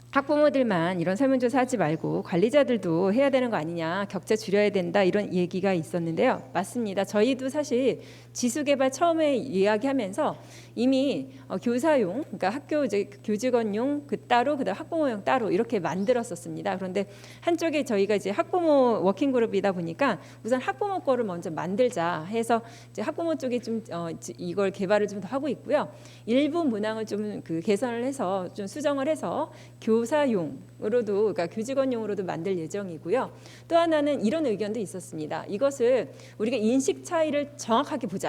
학부모들만 이런 설문조사 하지 말고 관리자들도 해야 되는 거 아니냐, 격차 줄여야 된다 이런 얘기가 있었는데요. 맞습니다. 저희도 사실 지수개발 처음에 이야기하면서 이미 교사용, 그러니까 학교 이제 교직원용 따로, 그다음 학부모용 따로 이렇게 만들었었습니다. 그런데 한쪽에 저희가 이제 학부모 워킹그룹이다 보니까 우선 학부모 거를 먼저 만들자 해서 이제 학부모 쪽이 좀 이걸 개발을 좀 더 하고 있고요. 일부 문항을 좀 개선을 해서 좀 수정을 해서 교사용으로도, 그러니까 교직원용으로도 만들 예정이고요. 또 하나는 이런 의견도 있었습니다. 이것을 우리가 인식 차이를 정확하게 보자.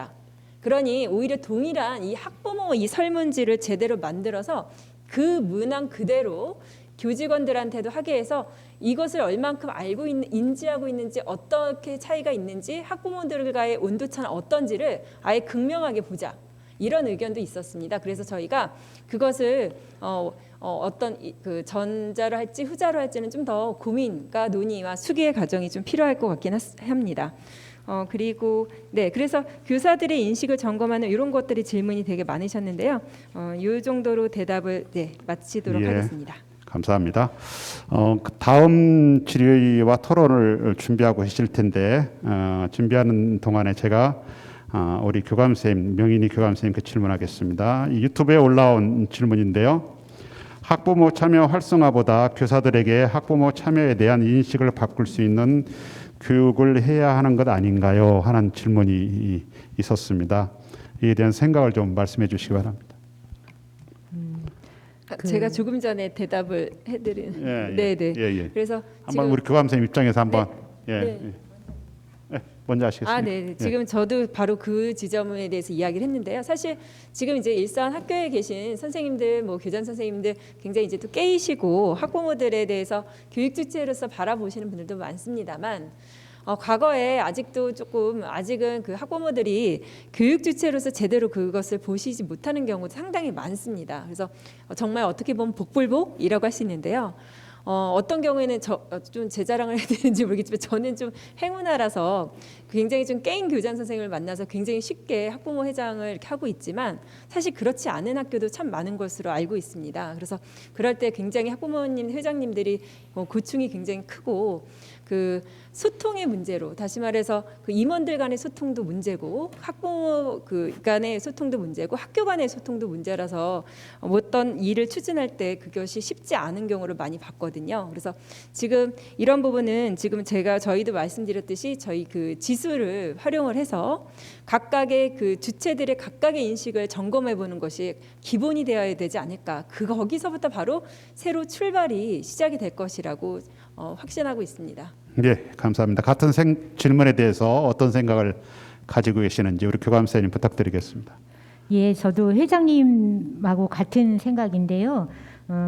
그러니 오히려 동일한 이 학부모 이 설문지를 제대로 만들어서 그 문항 그대로 교직원들한테도 하게 해서 이것을 얼만큼 알고 인지하고 있는지, 어떻게 차이가 있는지, 학부모들과의 온도차는 어떤지를 아예 극명하게 보자. 이런 의견도 있었습니다. 그래서 저희가 그것을 어떤 그 전자로 할지 후자로 할지는 좀 더 고민과 논의와 수기의 과정이 좀 필요할 것 같긴 합니다. 그리고 네, 그래서 교사들의 인식을 점검하는 이런 것들이 질문이 되게 많으셨는데요. 이 정도로 대답을 마치도록 하겠습니다. 감사합니다. 다음 질의와 토론을 준비하고 계실 텐데 준비하는 동안에 제가 우리 교감선생님, 명인이 교감선생님께 질문하겠습니다. 유튜브에 올라온 질문인데요. 학부모 참여 활성화보다 교사들에게 학부모 참여에 대한 인식을 바꿀 수 있는 교육을 해야 하는 것 아닌가요? 하는 질문이 있었습니다. 이에 대한 생각을 좀 말씀해 주시기 바랍니다. 제가 조금 전에 대답을 해드린. 예. 그래서 한번 우리 교감선생님 입장에서 한번 네. 먼저 하시겠습니다. 네. 지금 저도 바로 그 지점에 대해서 이야기를 했는데요. 사실 지금 이제 일선 학교에 계신 선생님들, 교장 선생님들 굉장히 이제 또 깨이시고 학부모들에 대해서 교육 주체로서 바라보시는 분들도 많습니다만 과거에 아직은 그 학부모들이 교육 주체로서 제대로 그것을 보시지 못하는 경우도 상당히 많습니다. 그래서 정말 어떻게 보면 복불복이라고 할 수 있는데요. 어떤 경우에는 좀 제 자랑을 해야 되는지 모르겠지만 저는 좀 행운아라서 굉장히 좀 깨인 교장 선생님을 만나서 굉장히 쉽게 학부모 회장을 이렇게 하고 있지만 사실 그렇지 않은 학교도 참 많은 것으로 알고 있습니다. 그래서 그럴 때 굉장히 학부모님 회장님들이 고충이 굉장히 크고 그 소통의 문제로, 다시 말해서 그 임원들 간의 소통도 문제고 학부모 간의 소통도 문제고 학교 간의 소통도 문제라서 어떤 일을 추진할 때 그것이 쉽지 않은 경우를 많이 봤거든요. 그래서 지금 이런 부분은 지금 저희도 말씀드렸듯이 저희 그 지수를 활용을 해서 각각의 그 주체들의 각각의 인식을 점검해 보는 것이 기본이 되어야 되지 않을까. 거기서부터 바로 새로 출발이 시작이 될 것이라고 확신하고 있습니다. 네, 감사합니다. 같은 질문에 대해서 어떤 생각을 가지고 계시는지 우리 교감선생님 부탁드리겠습니다. 예, 저도 회장님하고 같은 생각인데요.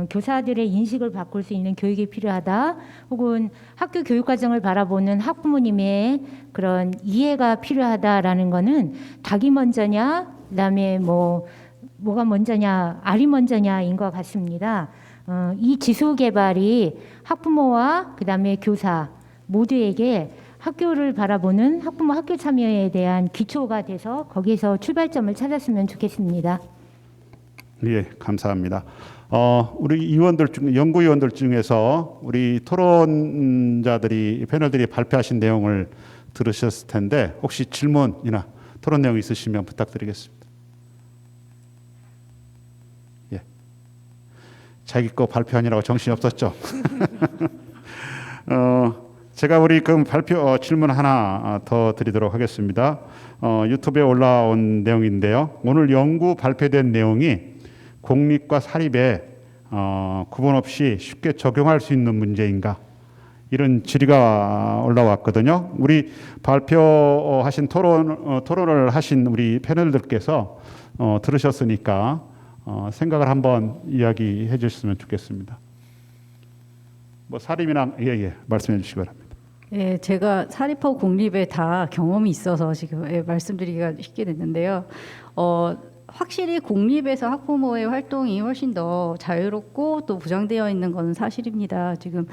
교사들의 인식을 바꿀 수 있는 교육이 필요하다. 혹은 학교 교육 과정을 바라보는 학부모님의 그런 이해가 필요하다라는 거는 닭이 먼저냐, 그다음에 뭐가 먼저냐, 알이 먼저냐인 것 같습니다. 이 지수 개발이 학부모와 그다음에 교사 모두에게 학교를 바라보는 학부모 학교 참여에 대한 기초가 돼서 거기에서 출발점을 찾았으면 좋겠습니다. 예, 감사합니다. 우리 의원들 중 연구위원들 중에서 우리 토론자들이 패널들이 발표하신 내용을 들으셨을 텐데 혹시 질문이나 토론 내용 있으시면 부탁드리겠습니다. 예, 자기 거 발표하느라고 정신이 없었죠. 제가 우리 그 발표 질문 하나 더 드리도록 하겠습니다. 유튜브에 올라온 내용인데요. 오늘 연구 발표된 내용이 공립과 사립에 구분 없이 쉽게 적용할 수 있는 문제인가? 이런 질의가 올라왔거든요. 우리 발표하신 토론을 하신 우리 패널들께서 들으셨으니까 생각을 한번 이야기해 주셨으면 좋겠습니다. 뭐 사립이나 말씀해 주시기 바랍니다. 예, 제가 사립하고 공립에 다 경험이 있어서 지금 말씀드리기가 쉽게 됐는데요. 확실히 공립에서 학부모의 활동이 훨씬 더 자유롭고 또 보장되어 있는 것은 사실입니다. 지금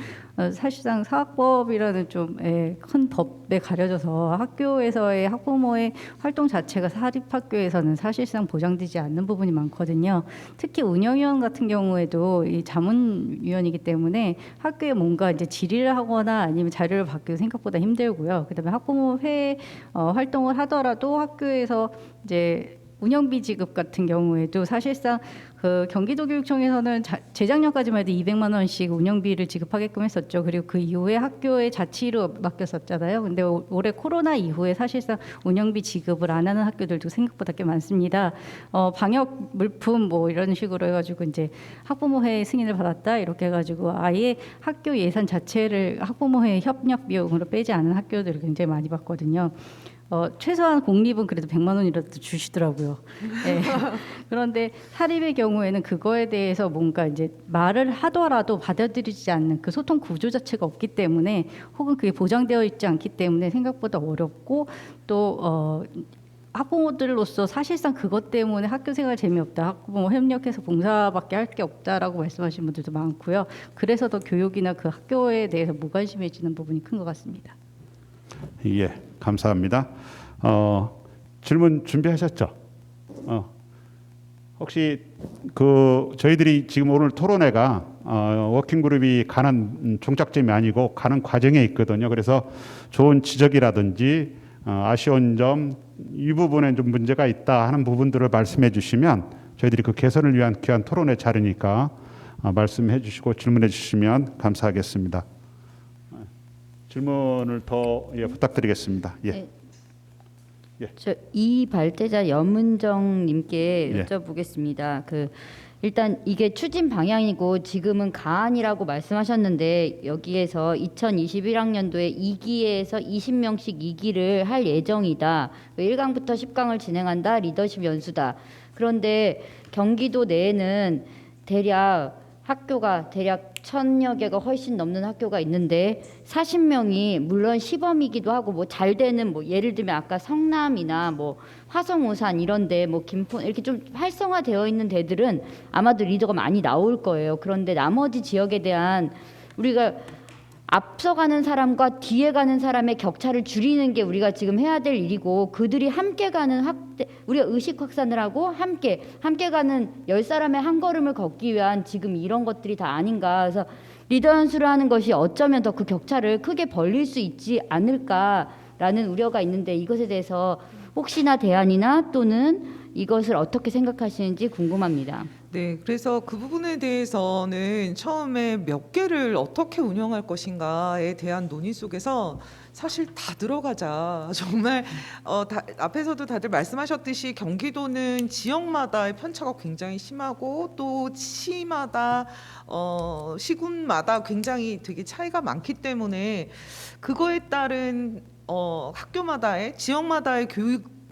사실상 사학법이라는 좀 큰 법에 가려져서 학교에서의 학부모의 활동 자체가 사립학교에서는 사실상 보장되지 않는 부분이 많거든요. 특히 운영위원 같은 경우에도 이 자문위원이기 때문에 학교에 뭔가 이제 질의를 하거나 아니면 자료를 받기도 생각보다 힘들고요. 그다음에 학부모회 활동을 하더라도 학교에서 이제 운영비 지급 같은 경우에도 사실상 그 경기도교육청에서는 재작년까지만 해도 200만 원씩 운영비를 지급하게끔 했었죠. 그리고 그 이후에 학교의 자치로 맡겼었잖아요. 근데 올해 코로나 이후에 사실상 운영비 지급을 안 하는 학교들도 생각보다 꽤 많습니다. 방역 물품 뭐 이런 식으로 해가지고 이제 학부모회 승인을 받았다 이렇게 해가지고 아예 학교 예산 자체를 학부모회 협력 비용으로 빼지 않은 학교들을 굉장히 많이 봤거든요. 최소한 공립은 그래도 100만 원이라도 주시더라고요. 네. 그런데 사립의 경우에는 그거에 대해서 뭔가 이제 말을 하더라도 받아들이지 않는 그 소통 구조 자체가 없기 때문에 혹은 그게 보장되어 있지 않기 때문에 생각보다 어렵고 또 학부모들로서 사실상 그것 때문에 학교 생활 재미없다, 학부모 협력해서 봉사밖에 할 게 없다라고 말씀하시는 분들도 많고요. 그래서 더 교육이나 그 학교에 대해서 무관심해지는 부분이 큰 것 같습니다. 예, 감사합니다. 질문 준비하셨죠? 혹시 그 저희들이 지금 오늘 토론회가 워킹그룹이 가는 종착점이 아니고 가는 과정에 있거든요. 그래서 좋은 지적이라든지 아쉬운 점, 이 부분에 좀 문제가 있다 하는 부분들을 말씀해 주시면 저희들이 그 개선을 위한 귀한 토론회 자리니까 말씀해 주시고 질문해 주시면 감사하겠습니다. 질문을 더 부탁드리겠습니다. 예. 예. 이 발제자 염은정님께 여쭤보겠습니다. 일단 이게 추진 방향이고 지금은 가안이라고 말씀하셨는데 여기에서 2021학년도에 2기에서 20명씩 2기를 할 예정이다. 1강부터 10강을 진행한다. 리더십 연수다. 그런데 경기도 내에는 학교가 대략 1000여 개가 훨씬 넘는 학교가 있는데 40명이 물론 시범이기도 하고 뭐 잘 되는 뭐 예를 들면 아까 성남이나 뭐 화성오산 이런데 뭐 김포 이렇게 좀 활성화되어 있는 데들은 아마도 리더가 많이 나올 거예요. 그런데 나머지 지역에 대한 우리가 앞서가는 사람과 뒤에 가는 사람의 격차를 줄이는 게 우리가 지금 해야 될 일이고 그들이 함께 가는 우리가 의식 확산을 하고 함께 가는 10사람의 한 걸음을 걷기 위한 지금 이런 것들이 다 아닌가. 그래서 리더 연수를 하는 것이 어쩌면 더 그 격차를 크게 벌릴 수 있지 않을까라는 우려가 있는데 이것에 대해서 혹시나 대안이나 또는 이것을 어떻게 생각하시는지 궁금합니다. 네, 그래서 그 부분에 대해서는 처음에 몇 개를 어떻게 운영할 것인가에 대한 논의 속에서 사실 다 들어가자. 정말 앞에서도 다들 말씀하셨듯이 경기도는 지역마다의 편차가 굉장히 심하고 또 시마다 시군마다 굉장히 되게 차이가 많기 때문에 그거에 따른 학교마다의 지역마다의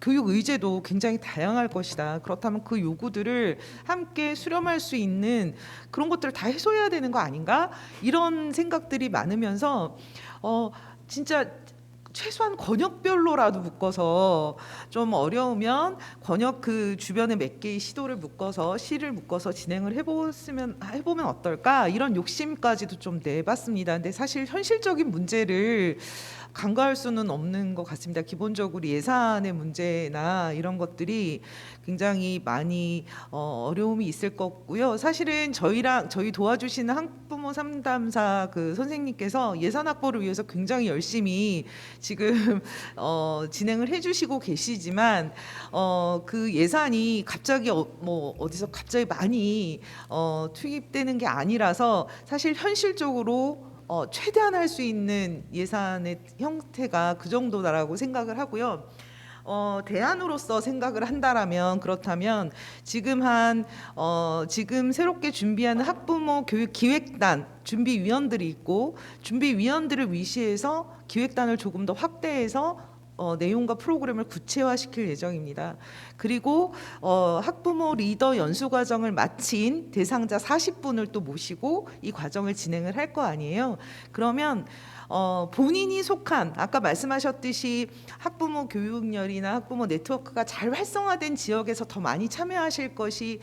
교육 의제도 굉장히 다양할 것이다. 그렇다면 그 요구들을 함께 수렴할 수 있는 그런 것들을 다 해소해야 되는 거 아닌가? 이런 생각들이 많으면서 진짜 최소한 권역별로라도 묶어서 좀 어려우면 권역 그 주변에 몇 개의 시도를 묶어서 시를 묶어서 진행을 해보면 어떨까 이런 욕심까지도 좀 내봤습니다. 근데 사실 현실적인 문제를 간과할 수는 없는 것 같습니다. 기본적으로 예산의 문제나 이런 것들이 굉장히 많이 어려움이 있을 거고요. 사실은 저희 도와주시는 학부모 상담사 그 선생님께서 예산 확보를 위해서 굉장히 열심히 지금 진행을 해주시고 계시지만 그 예산이 갑자기 어디서 갑자기 많이 투입되는 게 아니라서 사실 현실적으로 최대한 할 수 있는 예산의 형태가 그 정도다라고 생각을 하고요. 대안으로서 생각을 한다라면 그렇다면 지금 지금 새롭게 준비하는 학부모 교육 기획단 준비위원들이 있고 준비위원들을 위시해서 기획단을 조금 더 확대해서 내용과 프로그램을 구체화시킬 예정입니다. 그리고 학부모 리더 연수 과정을 마친 대상자 40분을 또 모시고 이 과정을 진행을 할 거 아니에요. 그러면 본인이 속한 아까 말씀하셨듯이 학부모 교육열이나 학부모 네트워크가 잘 활성화된 지역에서 더 많이 참여하실 것이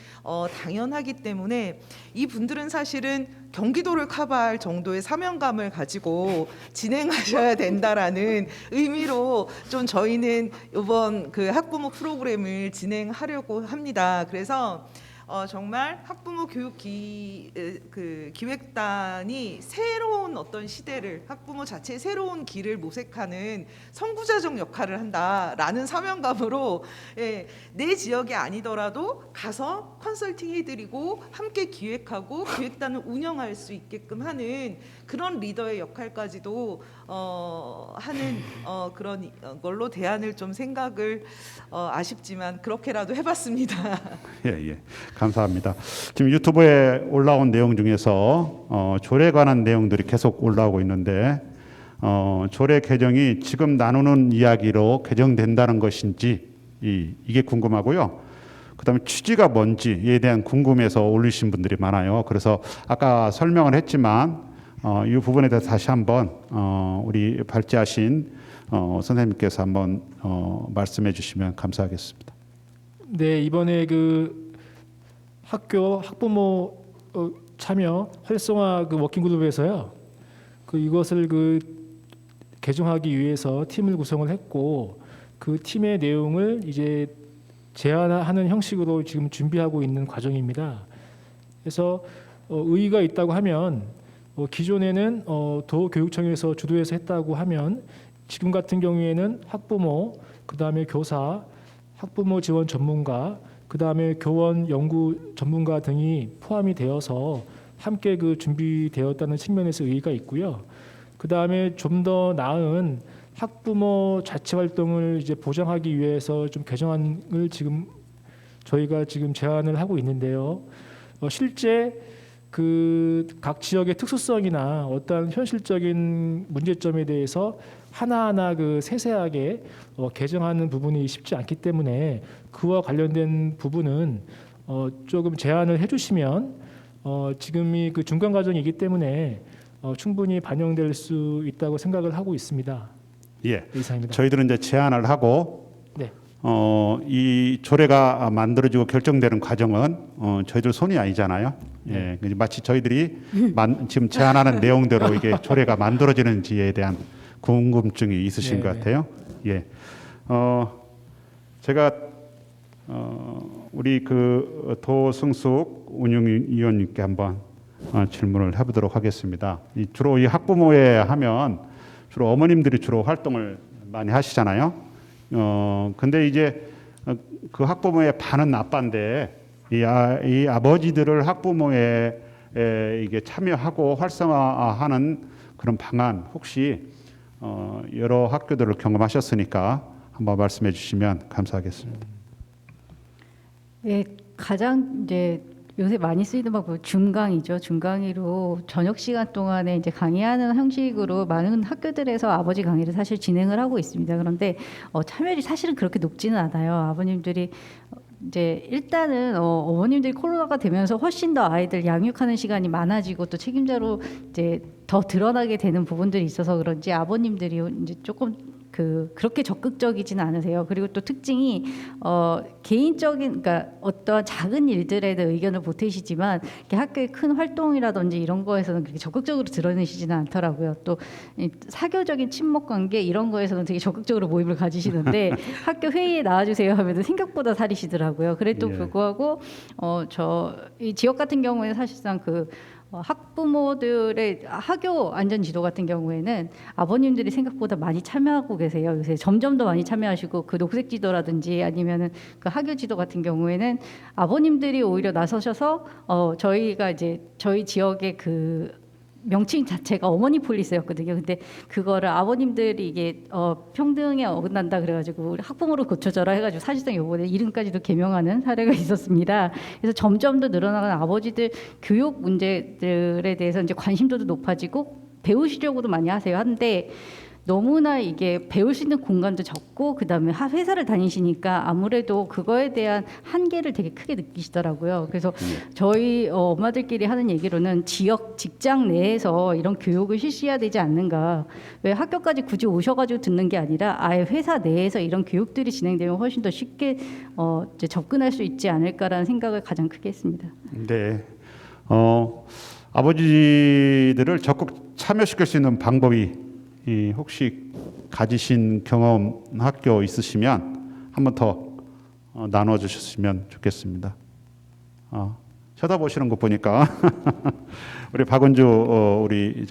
당연하기 때문에 이 분들은 사실은 경기도를 커버할 정도의 사명감을 가지고 진행하셔야 된다라는 의미로 좀 저희는 이번 그 학부모 프로그램을 진행하려고 합니다. 그래서 정말 학부모 교육 기획단이 새로운 어떤 시대를 학부모 자체의 새로운 길을 모색하는 선구자적 역할을 한다라는 사명감으로 내 지역이 아니더라도 가서 컨설팅 해드리고 함께 기획하고 기획단을 운영할 수 있게끔 하는 그런 리더의 역할까지도 하는 그런 걸로 대안을 좀 생각을 아쉽지만 그렇게라도 해봤습니다. 예. 감사합니다. 지금 유튜브에 올라온 내용 중에서 조례에 관한 내용들이 계속 올라오고 있는데 조례 개정이 지금 나누는 이야기로 개정된다는 것인지 이게 궁금하고요. 그다음에 취지가 뭔지에 대한 궁금해서 올리신 분들이 많아요. 그래서 아까 설명을 했지만 이 부분에 대해서 다시 한번 우리 발제하신 선생님께서 한번 말씀해 주시면 감사하겠습니다. 네, 이번에 그 학부모 참여 활성화 그 워킹그룹에서요. 이것을 개정하기 위해서 팀을 구성을 했고 그 팀의 내용을 이제 제안하는 형식으로 지금 준비하고 있는 과정입니다. 그래서 의의가 있다고 하면 기존에는 도교육청에서 주도해서 했다고 하면 지금 같은 경우에는 학부모, 그다음에 교사, 학부모 지원 전문가, 그다음에 교원 연구 전문가 등이 포함이 되어서 함께 준비되었다는 측면에서 의의가 있고요. 그다음에 좀 더 나은 학부모 자체 활동을 이제 보장하기 위해서 좀 개정안을 저희가 지금 제안을 하고 있는데요. 실제 각 지역의 특수성이나 어떠한 현실적인 문제점에 대해서 하나하나 세세하게 개정하는 부분이 쉽지 않기 때문에 그와 관련된 부분은 조금 제안을 해주시면 지금이 중간 과정이기 때문에 충분히 반영될 수 있다고 생각을 하고 있습니다. 예, 이상입니다. 저희들은 이제 제안을 하고 네. 이 조례가 만들어지고 결정되는 과정은 저희들 손이 아니잖아요. 예, 마치 저희들이 지금 제안하는 내용대로 이게 조례가 만들어지는지에 대한 궁금증이 있으신 네, 것 같아요. 예, 제가 우리 도승숙 운영위원님께 한번 질문을 해보도록 하겠습니다. 주로 이 학부모회 하면 주로 어머님들이 주로 활동을 많이 하시잖아요. 근데 이제 그 학부모의 반은 아빠인데 이 아버지들을 학부모에 이게 참여하고 활성화하는 그런 방안 혹시 여러 학교들을 경험하셨으니까 한번 말씀해 주시면 감사하겠습니다. 예, 가장 이제 요새 많이 쓰이는 방법 중강의죠. 중강의로 저녁 시간 동안에 이제 강의하는 형식으로 많은 학교들에서 아버지 강의를 사실 진행을 하고 있습니다. 그런데 참여율이 사실은 그렇게 높지는 않아요. 아버님들이 이제 일단은 어머님들이 코로나가 되면서 훨씬 더 아이들 양육하는 시간이 많아지고 또 책임자로 이제 더 드러나게 되는 부분들이 있어서 그런지 아버님들이 이제 조금 그렇게 적극적이지는 않으세요. 그리고 또 특징이 개인적인 그러니까 어떤 작은 일들에 대한 의견을 보태시지만 이렇게 학교의 큰 활동이라든지 이런 거에서는 그렇게 적극적으로 드러내시지는 않더라고요. 또 사교적인 친목 관계 이런 거에서는 되게 적극적으로 모임을 가지시는데 학교 회의에 나와주세요 하면 생각보다 살이시더라고요. 그래도 불구하고 이 지역 같은 경우에는 사실상 학부모들의 학교 안전 지도 같은 경우에는 아버님들이 생각보다 많이 참여하고 계세요. 요새 점점 더 많이 참여하시고 그 녹색 지도라든지 아니면은 그 학교 지도 같은 경우에는 아버님들이 오히려 나서셔서 저희가 이제 저희 지역의 명칭 자체가 어머니 폴리스였거든요. 근데 그거를 아버님들이 이게 평등에 어긋난다 그래가지고 우리 학부모로 고쳐져라 해가지고 사실상 요번에 이름까지도 개명하는 사례가 있었습니다. 그래서 점점 더 늘어나는 아버지들 교육 문제들에 대해서 이제 관심도도 높아지고 배우시려고도 많이 하세요. 한데 너무나 이게 배울 수 있는 공간도 적고 그다음에 회사를 다니시니까 아무래도 그거에 대한 한계를 되게 크게 느끼시더라고요. 그래서 저희 엄마들끼리 하는 얘기로는 지역 직장 내에서 이런 교육을 실시해야 되지 않는가. 왜 학교까지 굳이 오셔가지고 듣는 게 아니라 아예 회사 내에서 이런 교육들이 진행되면 훨씬 더 쉽게 이제 접근할 수 있지 않을까라는 생각을 가장 크게 했습니다. 네, 아버지들을 적극 참여시킬 수 있는 방법이 혹시 가지신 경험 학교 있으시면 한번 더 나눠주셨으면 좋겠습니다. 쳐다보시는 거 보니까 우리 박은주 우리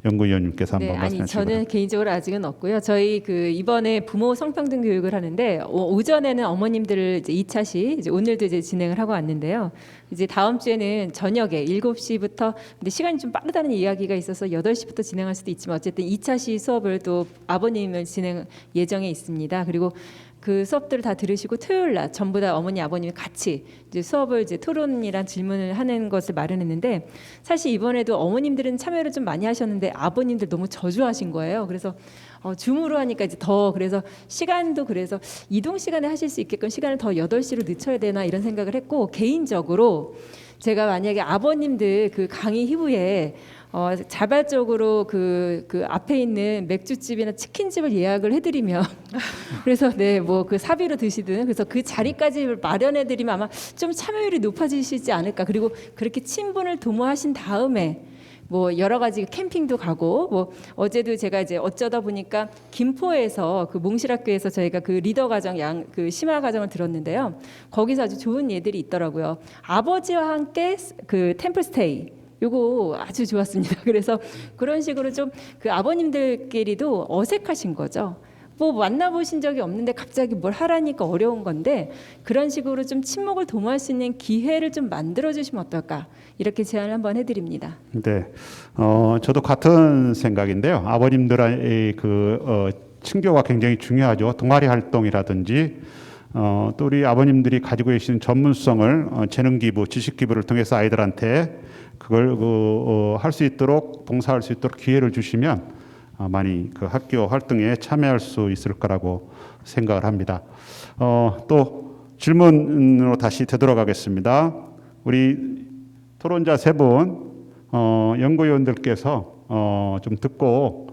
연구위원님께서 한번 말씀해 주시죠. 저는 개인적으로 아직은 없고요. 저희 이번에 부모 성평등 교육을 하는데 오전에는 어머님들을 이제 2차시 이제 오늘도 이제 진행을 하고 왔는데요. 이제 다음 주에는 저녁에 7시부터 근데 시간이 좀 빠르다는 이야기가 있어서 8시부터 진행할 수도 있지만 어쨌든 2차시 수업을 또 아버님을 진행 예정에 있습니다. 그리고 그 수업들을 다 들으시고 토요일 날 전부 다 어머니 아버님이 같이 이제 수업을 이제 토론이란 질문을 하는 것을 마련했는데 사실 이번에도 어머님들은 참여를 좀 많이 하셨는데 아버님들 너무 저조하신 거예요. 그래서 줌으로 하니까 이제 더 그래서 시간도 그래서 이동 시간에 하실 수 있게끔 시간을 더 8시로 늦춰야 되나 이런 생각을 했고 개인적으로 제가 만약에 아버님들 강의 이후에 자발적으로 그 앞에 있는 맥주집이나 치킨집을 예약을 해드리면 그래서 사비로 드시든 그래서 그 자리까지 마련해드리면 아마 좀 참여율이 높아지시지 않을까. 그리고 그렇게 친분을 도모하신 다음에 여러 가지 캠핑도 가고 어제도 제가 이제 어쩌다 보니까 김포에서 몽실학교에서 저희가 리더 가정 심화 가정을 들었는데요. 거기서 아주 좋은 예들이 있더라고요. 아버지와 함께 템플 스테이 요거 아주 좋았습니다. 그래서 그런 식으로 좀 아버님들끼리도 어색하신 거죠. 만나보신 적이 없는데 갑자기 뭘 하라니까 어려운 건데 그런 식으로 좀 친목을 도모할 수 있는 기회를 좀 만들어주시면 어떨까 이렇게 제안을 한번 해드립니다. 네, 저도 같은 생각인데요. 아버님들의 친교가 굉장히 중요하죠. 동아리 활동이라든지 또 우리 아버님들이 가지고 계신 전문성을 재능 기부, 지식 기부를 통해서 아이들한테 그걸 할 수 있도록 봉사할 수 있도록 기회를 주시면 많이 학교 활동에 참여할 수 있을 거라고 생각을 합니다. 또 질문으로 다시 되돌아가겠습니다. 우리 토론자 세 분 연구위원들께서 좀 듣고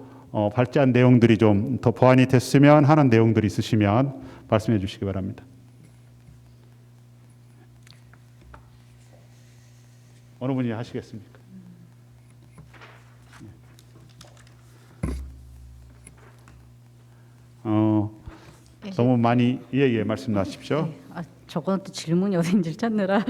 발제한 내용들이 좀 더 보완이 됐으면 하는 내용들이 있으시면 말씀해 주시기 바랍니다. 어느 분이 하시겠습니까? 너무 많이 말씀하십시오. 저건 또 질문이 어딘지 찾느라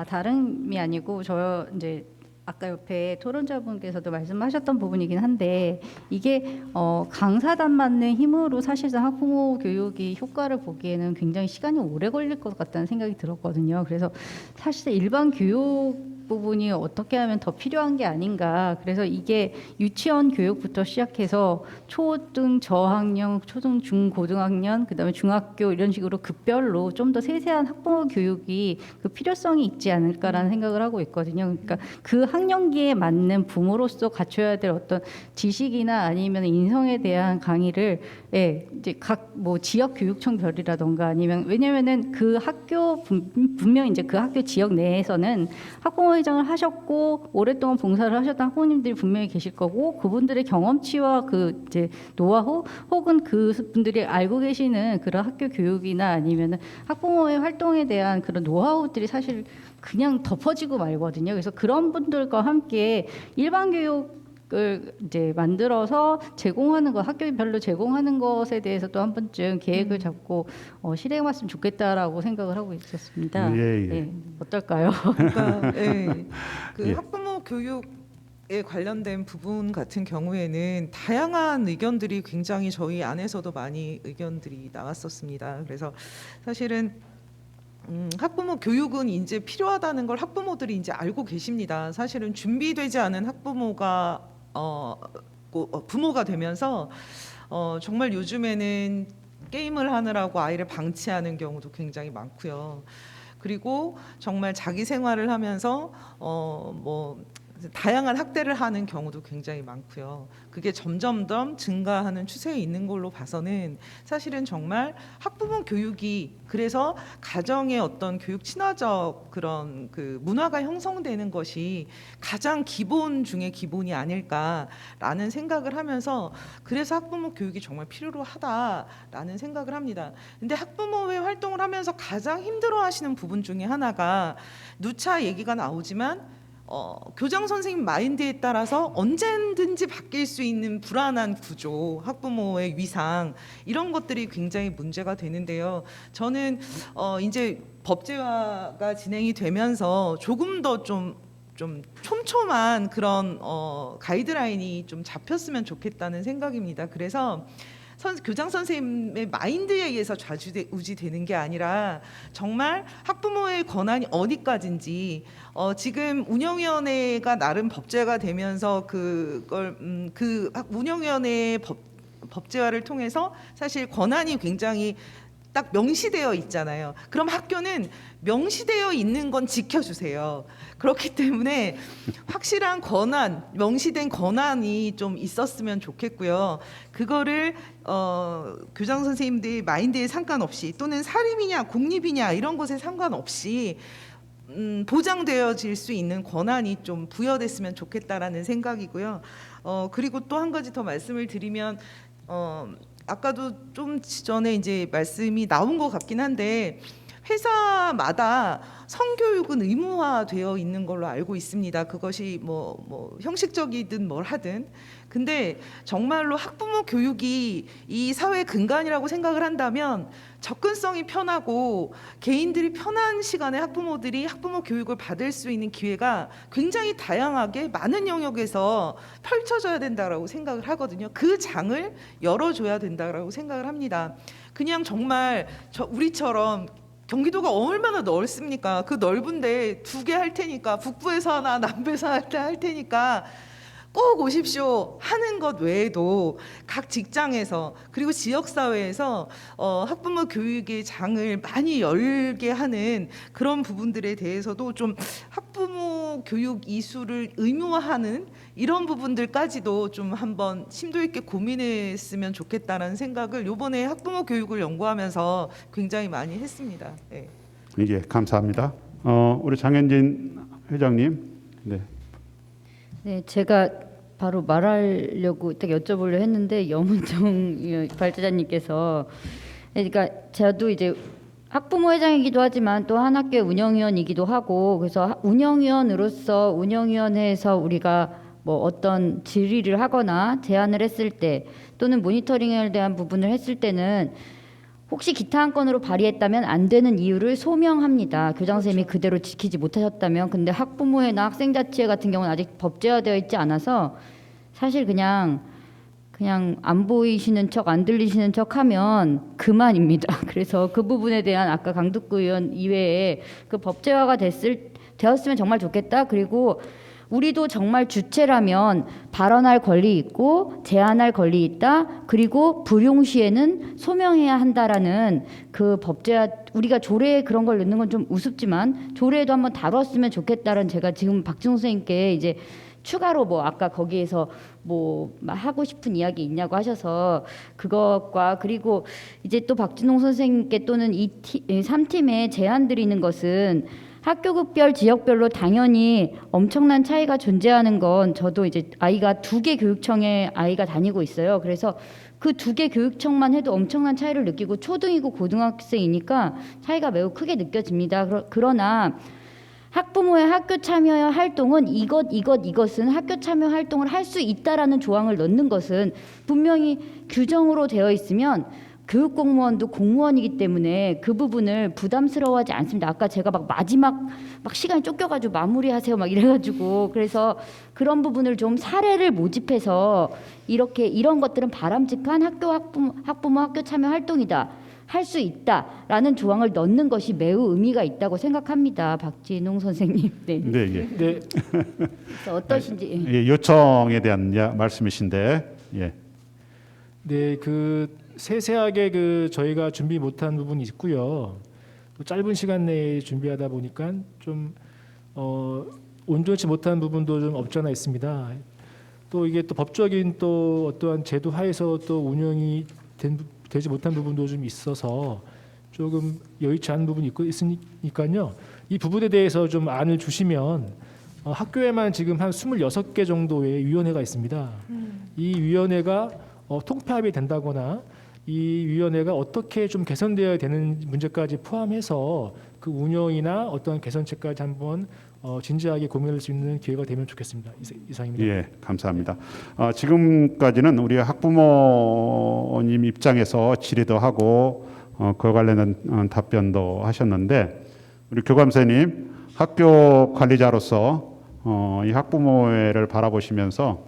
다름이 아니고 저 이제 아까 옆에 토론자분께서도 말씀하셨던 부분이긴 한데 이게 강사단만의 힘으로 사실상 학부모 교육이 효과를 보기에는 굉장히 시간이 오래 걸릴 것 같다는 생각이 들었거든요. 그래서 사실 일반 교육 부분이 어떻게 하면 더 필요한 게 아닌가. 그래서 이게 유치원 교육부터 시작해서 초등 저학년, 초등 중고등학년, 그다음에 중학교 이런 식으로 급별로 좀 더 세세한 학부모 교육이 그 필요성이 있지 않을까라는 생각을 하고 있거든요. 그러니까 그 학년기에 맞는 부모로서 갖춰야 될 어떤 지식이나 아니면 인성에 대한 강의를 이제 각 뭐 지역 교육청별이라던가 아니면 왜냐면은 그 학교 분명 이제 그 학교 지역 내에서는 학부모회장을 하셨고 오랫동안 봉사를 하셨던 학부모님들이 분명히 계실 거고 그분들의 경험치와 그 이제 노하우 혹은 그 분들이 알고 계시는 그런 학교 교육이나 아니면은 학부모의 활동에 대한 그런 노하우들이 사실 그냥 덮어지고 말거든요. 그래서 그런 분들과 함께 일반 교육을 이제 만들어서 제공하는 것, 학교별로 제공하는 것에 대해서 또 한 번쯤 계획을 잡고 실행해봤으면 좋겠다라고 생각을 하고 있었습니다. 어떨까요? 그러니까 그 예. 학부모 교육에 관련된 부분 같은 경우에는 다양한 의견들이 굉장히 저희 안에서도 많이 의견들이 나왔었습니다. 그래서 사실은 학부모 교육은 이제 필요하다는 걸 학부모들이 이제 알고 계십니다. 사실은 준비되지 않은 학부모가 부모가 되면서 정말 요즘에는 게임을 하느라고 아이를 방치하는 경우도 굉장히 많고요. 그리고 정말 자기 생활을 하면서 뭐 다양한 학대를 하는 경우도 굉장히 많고요. 그게 점점점 증가하는 추세에 있는 걸로 봐서는 사실은 정말 학부모 교육이 그래서 가정의 어떤 교육 친화적 그런 그 문화가 형성되는 것이 가장 기본 중에 기본이 아닐까라는 생각을 하면서 그래서 학부모 교육이 정말 필요로 하다라는 생각을 합니다. 근데 학부모회 활동을 하면서 가장 힘들어하시는 부분 중에 하나가 누차 얘기가 나오지만 교장 선생님 마인드에 따라서 언제든지 바뀔 수 있는 불안한 구조, 학부모의 위상 이런 것들이 굉장히 문제가 되는데요. 저는 이제 법제화가 진행이 되면서 조금 더 좀 촘촘한 그런 가이드라인이 좀 잡혔으면 좋겠다는 생각입니다. 그래서 교장 선생님의 마인드에 의해서 좌지우지되는 게 아니라 정말 학부모의 권한이 어디까지인지 지금 운영위원회가 나름 법제화가 되면서 그걸 그 운영위원회의 법제화를 통해서 사실 권한이 굉장히 딱 명시되어 있잖아요. 그럼 학교는 명시되어 있는 건 지켜주세요. 그렇기 때문에 확실한 권한, 명시된 권한이 좀 있었으면 좋겠고요. 그거를 교장 선생님들 마인드에 상관없이 또는 사립이냐 공립이냐 이런 것에 상관없이 보장되어질 수 있는 권한이 좀 부여됐으면 좋겠다라는 생각이고요. 그리고 또 한 가지 더 말씀을 드리면 아까도 좀 전에 이제 말씀이 나온 것 같긴 한데 회사마다 성교육은 의무화되어 있는 걸로 알고 있습니다. 그것이 뭐 형식적이든 뭘 하든. 근데 정말로 학부모 교육이 이 사회의 근간이라고 생각을 한다면 접근성이 편하고 개인들이 편한 시간에 학부모들이 학부모 교육을 받을 수 있는 기회가 굉장히 다양하게 많은 영역에서 펼쳐져야 된다라고 생각을 하거든요. 그 장을 열어줘야 된다라고 생각을 합니다. 그냥 정말 우리처럼 경기도가 얼마나 넓습니까? 그 넓은데 2개 할 테니까 북부에서 하나 남부에서 할 테니까 꼭 오십시오 하는 것 외에도 각 직장에서 그리고 지역사회에서 학부모 교육의 장을 많이 열게 하는 그런 부분들에 대해서도 좀 학부모 교육 이수를 의무화하는 이런 부분들까지도 좀 한번 심도 있게 고민했으면 좋겠다라는 생각을 이번에 학부모 교육을 연구하면서 굉장히 많이 했습니다. 네. 예, 감사합니다. 우리 장현진 회장님. 네. 네, 제가 바로 말하려고 딱 여쭤보려 했는데 염은정 발제자님께서 그러니까 저도 이제 학부모회장이기도 하지만 또 한 학교의 운영위원이기도 하고 그래서 운영위원으로서 운영위원회에서 우리가 뭐 어떤 질의를 하거나 제안을 했을 때 또는 모니터링에 대한 부분을 했을 때는 혹시 기타 한 건으로 발의했다면 안 되는 이유를 소명합니다. 교장 선생님이 그대로 지키지 못하셨다면. 근데 학부모회나 학생자치회 같은 경우는 아직 법제화되어 있지 않아서 사실 그냥 안 보이시는 척 안 들리시는 척 하면 그만입니다. 그래서 그 부분에 대한 아까 강덕구 의원 이외에 그 법제화가 되었으면 정말 좋겠다. 그리고 우리도 정말 주체라면 발언할 권리 있고 제안할 권리 있다. 그리고 불용 시에는 소명해야 한다라는 그 법제화, 우리가 조례에 그런 걸 넣는 건 좀 우습지만 조례에도 한번 다뤘으면 좋겠다는, 제가 지금 박진홍 선생님께 이제 추가로 뭐 아까 거기에서 뭐 하고 싶은 이야기 있냐고 하셔서 그것과, 그리고 이제 또 박진홍 선생님께 또는 이 3팀에 제안 드리는 것은 학교급별 지역별로 당연히 엄청난 차이가 존재하는 건, 저도 이제 아이가 2개 교육청에 아이가 다니고 있어요. 그래서 그 2개 교육청만 해도 엄청난 차이를 느끼고 초등이고 고등학생이니까 차이가 매우 크게 느껴집니다. 그러나 학부모의 학교 참여 활동은 이것은 학교 참여 활동을 할 수 있다라는 조항을 넣는 것은 분명히 규정으로 되어 있으면 교육 공무원도 공무원이기 때문에 그 부분을 부담스러워하지 않습니다. 아까 제가 막 마지막 막 시간이 쫓겨가지고 마무리하세요 막 이래가지고, 그래서 그런 부분을 좀 사례를 모집해서 이렇게 이런 것들은 바람직한 학부모 학교 참여 활동이다, 할 수 있다라는 조항을 넣는 것이 매우 의미가 있다고 생각합니다. 박진홍 선생님. 네. 네, 예. 네, 그래서 어떠신지. 예, 요청에 대한 말씀이신데, 예. 네, 그 세세하게 그 저희가 준비 못한 부분이 있고요. 또 짧은 시간 내에 준비하다 보니까 좀 온전치 못한 부분도 좀 없지 않아 있습니다. 또 이게 또 법적인 또 어떠한 제도 하에서 또 운영이 되지 못한 부분도 좀 있어서 조금 여의치 않은 부분이 있으니까요. 이 부분에 대해서 좀 안을 주시면, 학교에만 지금 한 26개 정도의 위원회가 있습니다. 이 위원회가 통폐합이 된다거나 이 위원회가 어떻게 좀 개선되어야 되는 문제까지 포함해서 그 운영이나 어떤 개선책까지 한번 진지하게 고민할 수 있는 기회가 되면 좋겠습니다. 이상입니다. 예, 감사합니다. 지금까지는 우리 학부모님 입장에서 질의도 하고 그와 관련된 답변도 하셨는데, 우리 교감선생님 학교 관리자로서 이 학부모회를 바라보시면서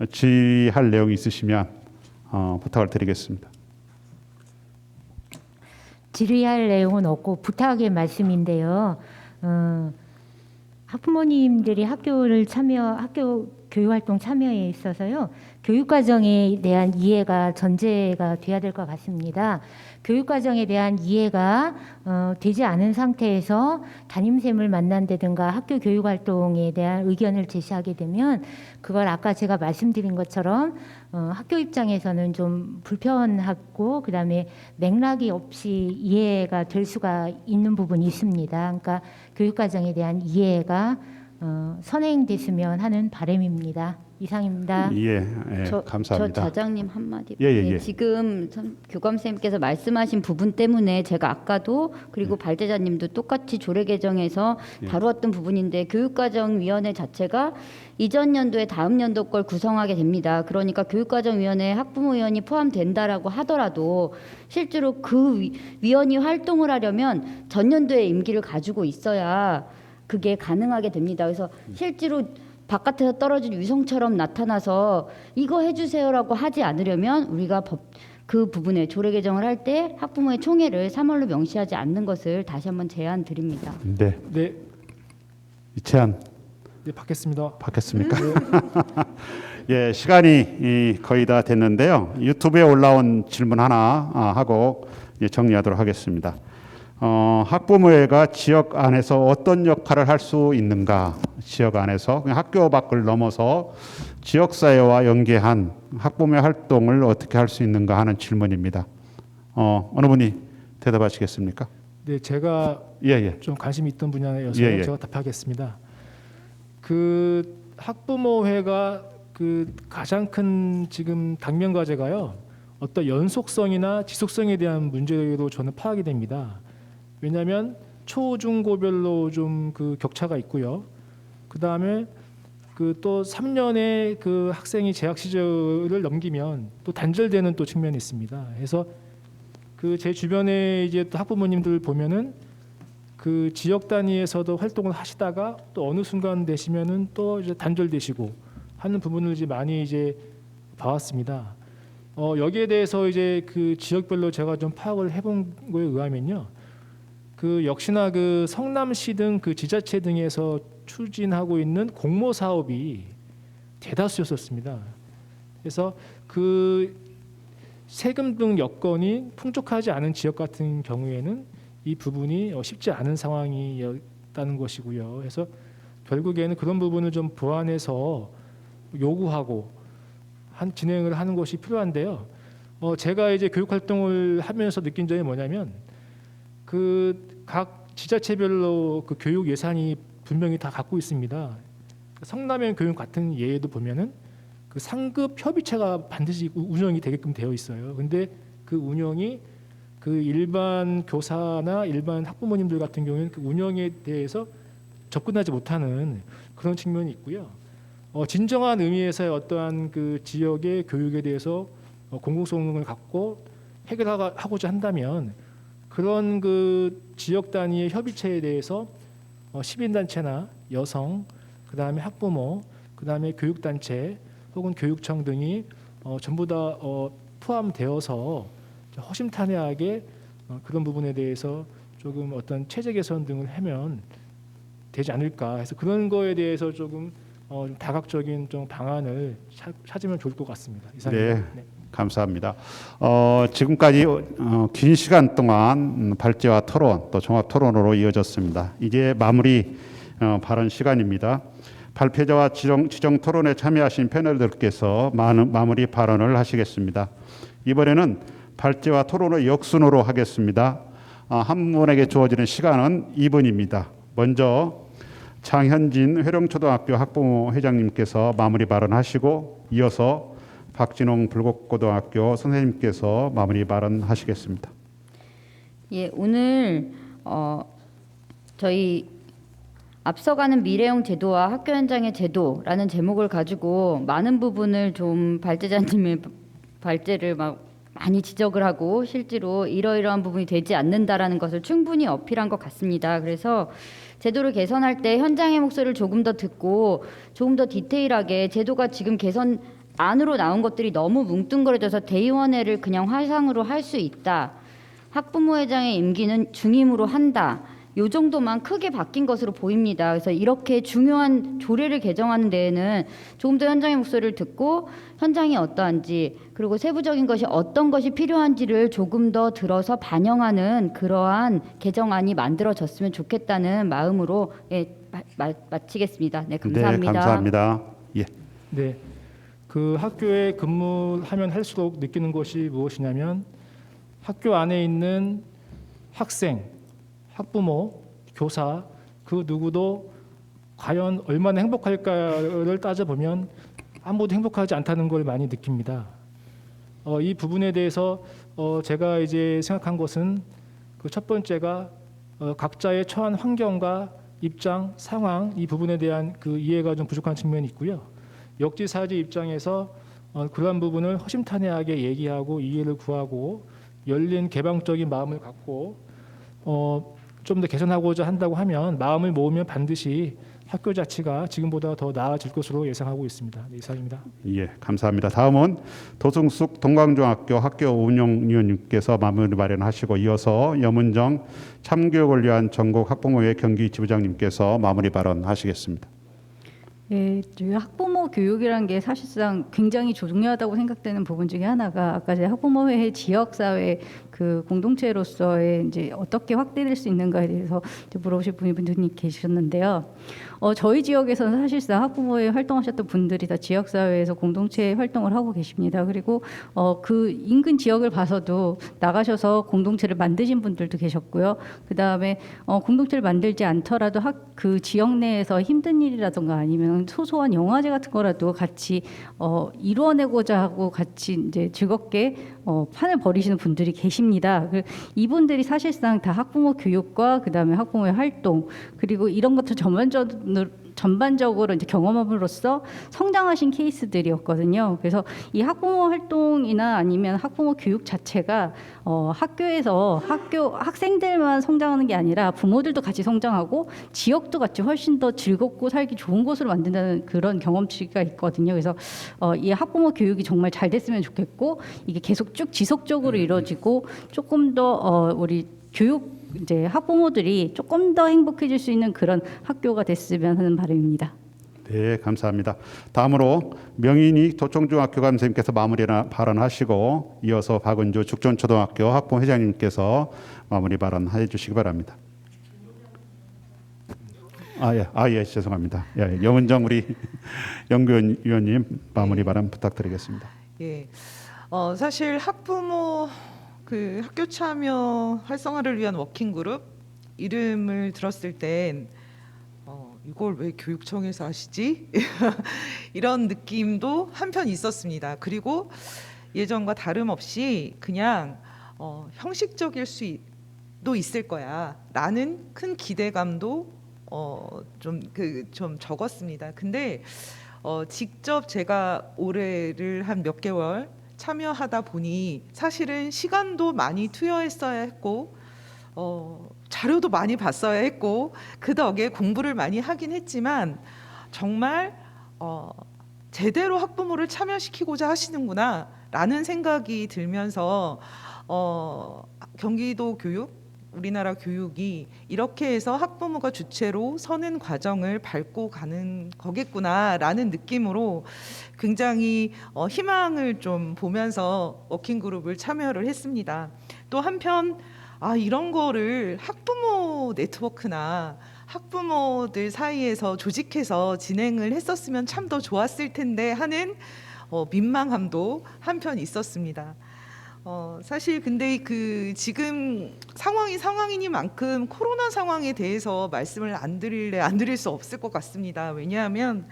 질의할 내용이 있으시면 부탁을 드리겠습니다. 질의할 내용은 없고 부탁의 말씀인데요. 학부모님들이 학교 교육활동 참여에 있어서요, 교육과정에 대한 이해가 전제가 돼야 될 것 같습니다. 교육과정에 대한 이해가 되지 않은 상태에서 담임쌤을 만난다든가 학교 교육활동에 대한 의견을 제시하게 되면 그걸 아까 제가 말씀드린 것처럼 학교 입장에서는 좀 불편하고 그다음에 맥락이 없이 이해가 될 수가 있는 부분이 있습니다. 그러니까 교육과정에 대한 이해가 선행됐으면 하는 바람입니다. 이상입니다. 예, 예, 저 감사합니다. 자장님 한마디. 예. 지금 교감선생님께서 말씀하신 부분 때문에 제가 아까도, 그리고 발제자님도 똑같이 조례 개정에서 다루었던 부분인데, 교육과정위원회 자체가 이전 연도에 다음 연도 걸 구성하게 됩니다. 그러니까 교육과정위원회에 학부모위원이 포함된다라고 하더라도 실제로 그 위원이 활동을 하려면 전년도에 임기를 가지고 있어야 그게 가능하게 됩니다. 그래서 실제로 바깥에서 떨어진 위성처럼 나타나서 이거 해주세요라고 하지 않으려면 우리가 그 부분에 조례 개정을 할 때 학부모의 총회를 3월로 명시하지 않는 것을 다시 한번 제안 드립니다. 네, 네, 이 제안 받겠습니다. 받겠습니까? 예, 시간이 거의 다 됐는데요. 유튜브에 올라온 질문 하나 하고 정리하도록 하겠습니다. 학부모회가 지역 안에서 어떤 역할을 할 수 있는가? 지역 안에서 그냥 학교 밖을 넘어서 지역사회와 연계한 학부모 활동을 어떻게 할 수 있는가 하는 질문입니다. 어느 분이 대답하시겠습니까? 네, 제가 예. 좀 관심이 있던 분야여서 예. 제가 답하겠습니다. 그 학부모회가 그 가장 큰 지금 당면 과제가요, 어떤 연속성이나 지속성에 대한 문제로 저는 파악이 됩니다. 왜냐하면 초, 중, 고별로 좀 그 격차가 있고요. 그 다음에 그 또 3년의 그 학생이 재학 시절을 넘기면 또 단절되는 또 측면이 있습니다. 그래서 그 제 주변에 이제 또 학부모님들 보면은 그 지역 단위에서도 활동을 하시다가 또 어느 순간 되시면은 또 이제 단절되시고 하는 부분을 이제 많이 이제 봐왔습니다. 여기에 대해서 이제 그 지역별로 제가 좀 파악을 해본 거에 의하면요, 그 역시나 그 성남시 등 그 지자체 등에서 추진하고 있는 공모 사업이 대다수였었습니다. 그래서 그 세금 등 여건이 풍족하지 않은 지역 같은 경우에는 이 부분이 쉽지 않은 상황이었다는 것이고요. 그래서 결국에는 그런 부분을 좀 보완해서 요구하고 진행을 하는 것이 필요한데요. 제가 이제 교육 활동을 하면서 느낀 점이 뭐냐면 그 각 지자체별로 그 교육 예산이 분명히 다 갖고 있습니다. 성남형 교육 같은 예에도 보면은 그 상급 협의체가 반드시 운영이 되게끔 되어 있어요. 근데 그 운영이 그 일반 교사나 일반 학부모님들 같은 경우에는 그 운영에 대해서 접근하지 못하는 그런 측면이 있고요. 진정한 의미에서의 어떠한 그 지역의 교육에 대해서 공공성을 갖고 해결하고자 한다면 그런 그 지역 단위의 협의체에 대해서 시민단체나 여성, 그 다음에 학부모, 그 다음에 교육단체 혹은 교육청 등이 전부 다 포함되어서 허심탄회하게 그런 부분에 대해서 조금 어떤 체제 개선 등을 하면 되지 않을까 해서 그런 거에 대해서 조금 좀 다각적인 좀 방안을 찾으면 좋을 것 같습니다. 이상입니다. 네. 네. 감사합니다. 지금까지 긴 시간 동안 발제와 토론 또 종합 토론으로 이어졌습니다. 이제 마무리 발언 시간입니다. 발표자와 지정 토론에 참여하신 패널들께서 마무리 발언을 하시겠습니다. 이번에는 발제와 토론을 역순으로 하겠습니다. 한 분에게 주어지는 시간은 2분입니다. 먼저 장현진 회령초등학교 학부모 회장님께서 마무리 발언하시고 이어서 박진홍 불곡고등학교 선생님께서 마무리 발언하시겠습니다. 예, 오늘 저희 앞서가는 미래형 제도와 학교 현장의 제도라는 제목을 가지고 많은 부분을 좀 발제자님의 발제를 많이 지적을 하고 실제로 이러이러한 부분이 되지 않는다라는 것을 충분히 어필한 것 같습니다. 그래서 제도를 개선할 때 현장의 목소리를 조금 더 듣고 조금 더 디테일하게 제도가 지금 개선 안으로 나온 것들이 너무 뭉뚱그려져서 대의원회를 그냥 화상으로 할 수 있다. 학부모회장의 임기는 중임으로 한다. 요 정도만 크게 바뀐 것으로 보입니다. 그래서 이렇게 중요한 조례를 개정하는 데에는 조금 더 현장의 목소리를 듣고 현장이 어떠한지 그리고 세부적인 것이 어떤 것이 필요한지를 조금 더 들어서 반영하는 그러한 개정안이 만들어졌으면 좋겠다는 마음으로 마치겠습니다. 네, 감사합니다. 네, 감사합니다. 예. 네, 그 학교에 근무하면 할수록 느끼는 것이 무엇이냐면 학교 안에 있는 학생, 학부모, 교사 그 누구도 과연 얼마나 행복할까를 따져보면 아무도 행복하지 않다는 걸 많이 느낍니다. 이 부분에 대해서 제가 이제 생각한 것은 그 첫 번째가 각자의 처한 환경과 입장, 상황 이 부분에 대한 그 이해가 좀 부족한 측면이 있고요. 역지사지 입장에서 그러한 부분을 허심탄회하게 얘기하고 이해를 구하고 열린 개방적인 마음을 갖고 좀 더 개선하고자 한다고 하면 마음을 모으면 반드시 학교 자체가 지금보다 더 나아질 것으로 예상하고 있습니다. 네, 이상입니다. 예, 감사합니다. 다음은 도승숙 동광중학교 학교 운영위원님께서 마무리 발언하시고 이어서 염은정 참교육을 위한 전국 학부모회 경기 지부장님께서 마무리 발언하시겠습니다. 예, 저희 학부모 교육이라는 게 사실상 굉장히 중요하다고 생각되는 부분 중에 하나가 아까 제 학부모회 지역사회 그 공동체로서의 이제 어떻게 확대될 수 있는가에 대해서 물어보실 분이 계셨는데요. 저희 지역에서는 사실상 학부모회 활동하셨던 분들이 다 지역사회에서 공동체 활동을 하고 계십니다. 그리고 그 인근 지역을 봐서도 나가셔서 공동체를 만드신 분들도 계셨고요. 그 다음에 공동체를 만들지 않더라도 그 지역 내에서 힘든 일이라든가 아니면 소소한 영화제 같은 거라도 같이 이루어내고자 하고 같이 이제 즐겁게 판을 벌이시는 분들이 계십니다. 이분들이 사실상 다 학부모 교육과 그 다음에 학부모의 활동 그리고 이런 것들 전반적으로 이제 경험함으로써 성장하신 케이스들이었거든요. 그래서 이 학부모 활동이나 아니면 학부모 교육 자체가 학교에서 학생들만 성장하는 게 아니라 부모들도 같이 성장하고 지역도 같이 훨씬 더 즐겁고 살기 좋은 곳으로 만든다는 그런 경험치가 있거든요. 그래서 이 학부모 교육이 정말 잘 됐으면 좋겠고 이게 계속 쭉 지속적으로 이루어지고 조금 더 우리 교육 이제 학부모들이 조금 더 행복해질 수 있는 그런 학교가 됐으면 하는 바람입니다. 네, 감사합니다. 다음으로 명인이 도청중학교 감독님께서 마무리 발언하시고 이어서 박은주 죽전초등학교 학부모 회장님께서 마무리 발언해 주시기 바랍니다. 예, 죄송합니다. 예, 영은정 우리 연구위원님 마무리 발언 부탁드리겠습니다. 예. 사실 학부모 그 학교 참여 활성화를 위한 워킹 그룹 이름을 들었을 땐 이걸 왜 교육청에서 하시지? 이런 느낌도 한편 있었습니다. 그리고 예전과 다름없이 그냥 형식적일 수도 있을 거야라는 큰 기대감도 좀 적었습니다. 근데 직접 제가 올해를 한 몇 개월 참여하다 보니 사실은 시간도 많이 투여했어야 했고 자료도 많이 봤어야 했고 그 덕에 공부를 많이 하긴 했지만 정말 제대로 학부모를 참여시키고자 하시는구나라는 생각이 들면서 경기도 교육 우리나라 교육이 이렇게 해서 학부모가 주체로 서는 과정을 밟고 가는 거겠구나라는 느낌으로 굉장히 희망을 좀 보면서 워킹그룹을 참여를 했습니다. 또 한편 이런 거를 학부모 네트워크나 학부모들 사이에서 조직해서 진행을 했었으면 참 더 좋았을 텐데 하는 민망함도 한편 있었습니다. 사실 근데 그 지금 상황이 상황이니만큼 코로나 상황에 대해서 말씀을 안 드릴 수 없을 것 같습니다. 왜냐하면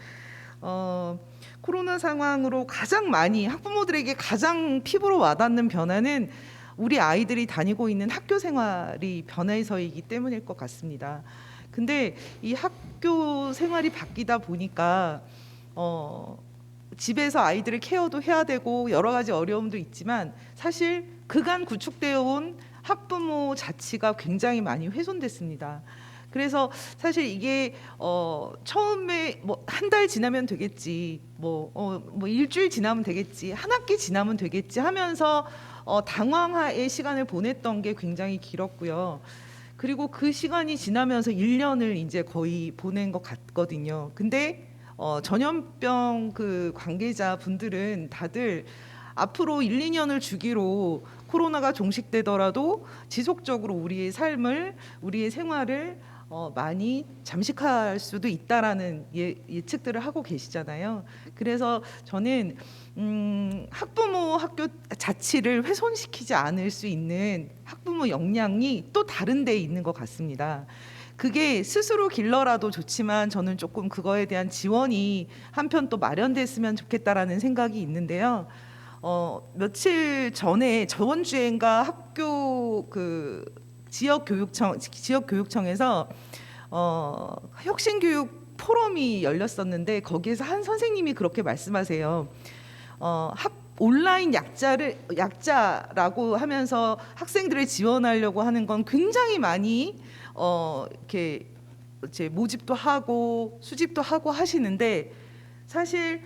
코로나 상황으로 가장 많이 학부모들에게 가장 피부로 와닿는 변화는 우리 아이들이 다니고 있는 학교 생활이 변해서이기 때문일 것 같습니다. 근데 이 학교 생활이 바뀌다 보니까 집에서 아이들을 케어도 해야 되고 여러 가지 어려움도 있지만 사실 그간 구축되어 온 학부모 자치가 굉장히 많이 훼손됐습니다. 그래서 사실 이게 처음에 뭐 한 달 지나면 되겠지, 뭐 일주일 지나면 되겠지, 한 학기 지나면 되겠지 하면서 당황의 시간을 보냈던 게 굉장히 길었고요. 그리고 그 시간이 지나면서 1년을 이제 거의 보낸 것 같거든요. 근데 전염병 그 관계자 분들은 다들 앞으로 1, 2년을 주기로 코로나가 종식되더라도 지속적으로 우리의 삶을, 우리의 생활을 많이 잠식할 수도 있다라는 예측들을 하고 계시잖아요. 그래서 저는 학부모 학교 자치를 훼손시키지 않을 수 있는 학부모 역량이 또 다른 데 있는 것 같습니다. 그게 스스로 길러라도 좋지만 저는 조금 그거에 대한 지원이 한편 또 마련됐으면 좋겠다라는 생각이 있는데요. 며칠 전에 저번 주엔가 학교 그 지역교육청에서 혁신교육 포럼이 열렸었는데 거기에서 한 선생님이 그렇게 말씀하세요. 온라인 약자라고 하면서 학생들을 지원하려고 하는 건 굉장히 많이 이렇게 이제 모집도 하고 수집도 하고 하시는데 사실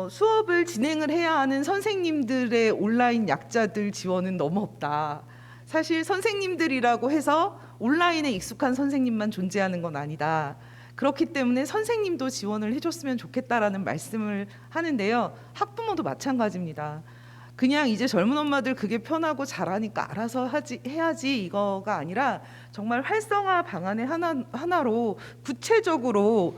수업을 진행을 해야 하는 선생님들의 온라인 약자들 지원은 너무 없다. 사실 선생님들이라고 해서 온라인에 익숙한 선생님만 존재하는 건 아니다. 그렇기 때문에 선생님도 지원을 해줬으면 좋겠다라는 말씀을 하는데요. 학부모도 마찬가지입니다. 그냥 이제 젊은 엄마들 그게 편하고 잘하니까 알아서 해야지 이거가 아니라 정말 활성화 방안의 하나로 구체적으로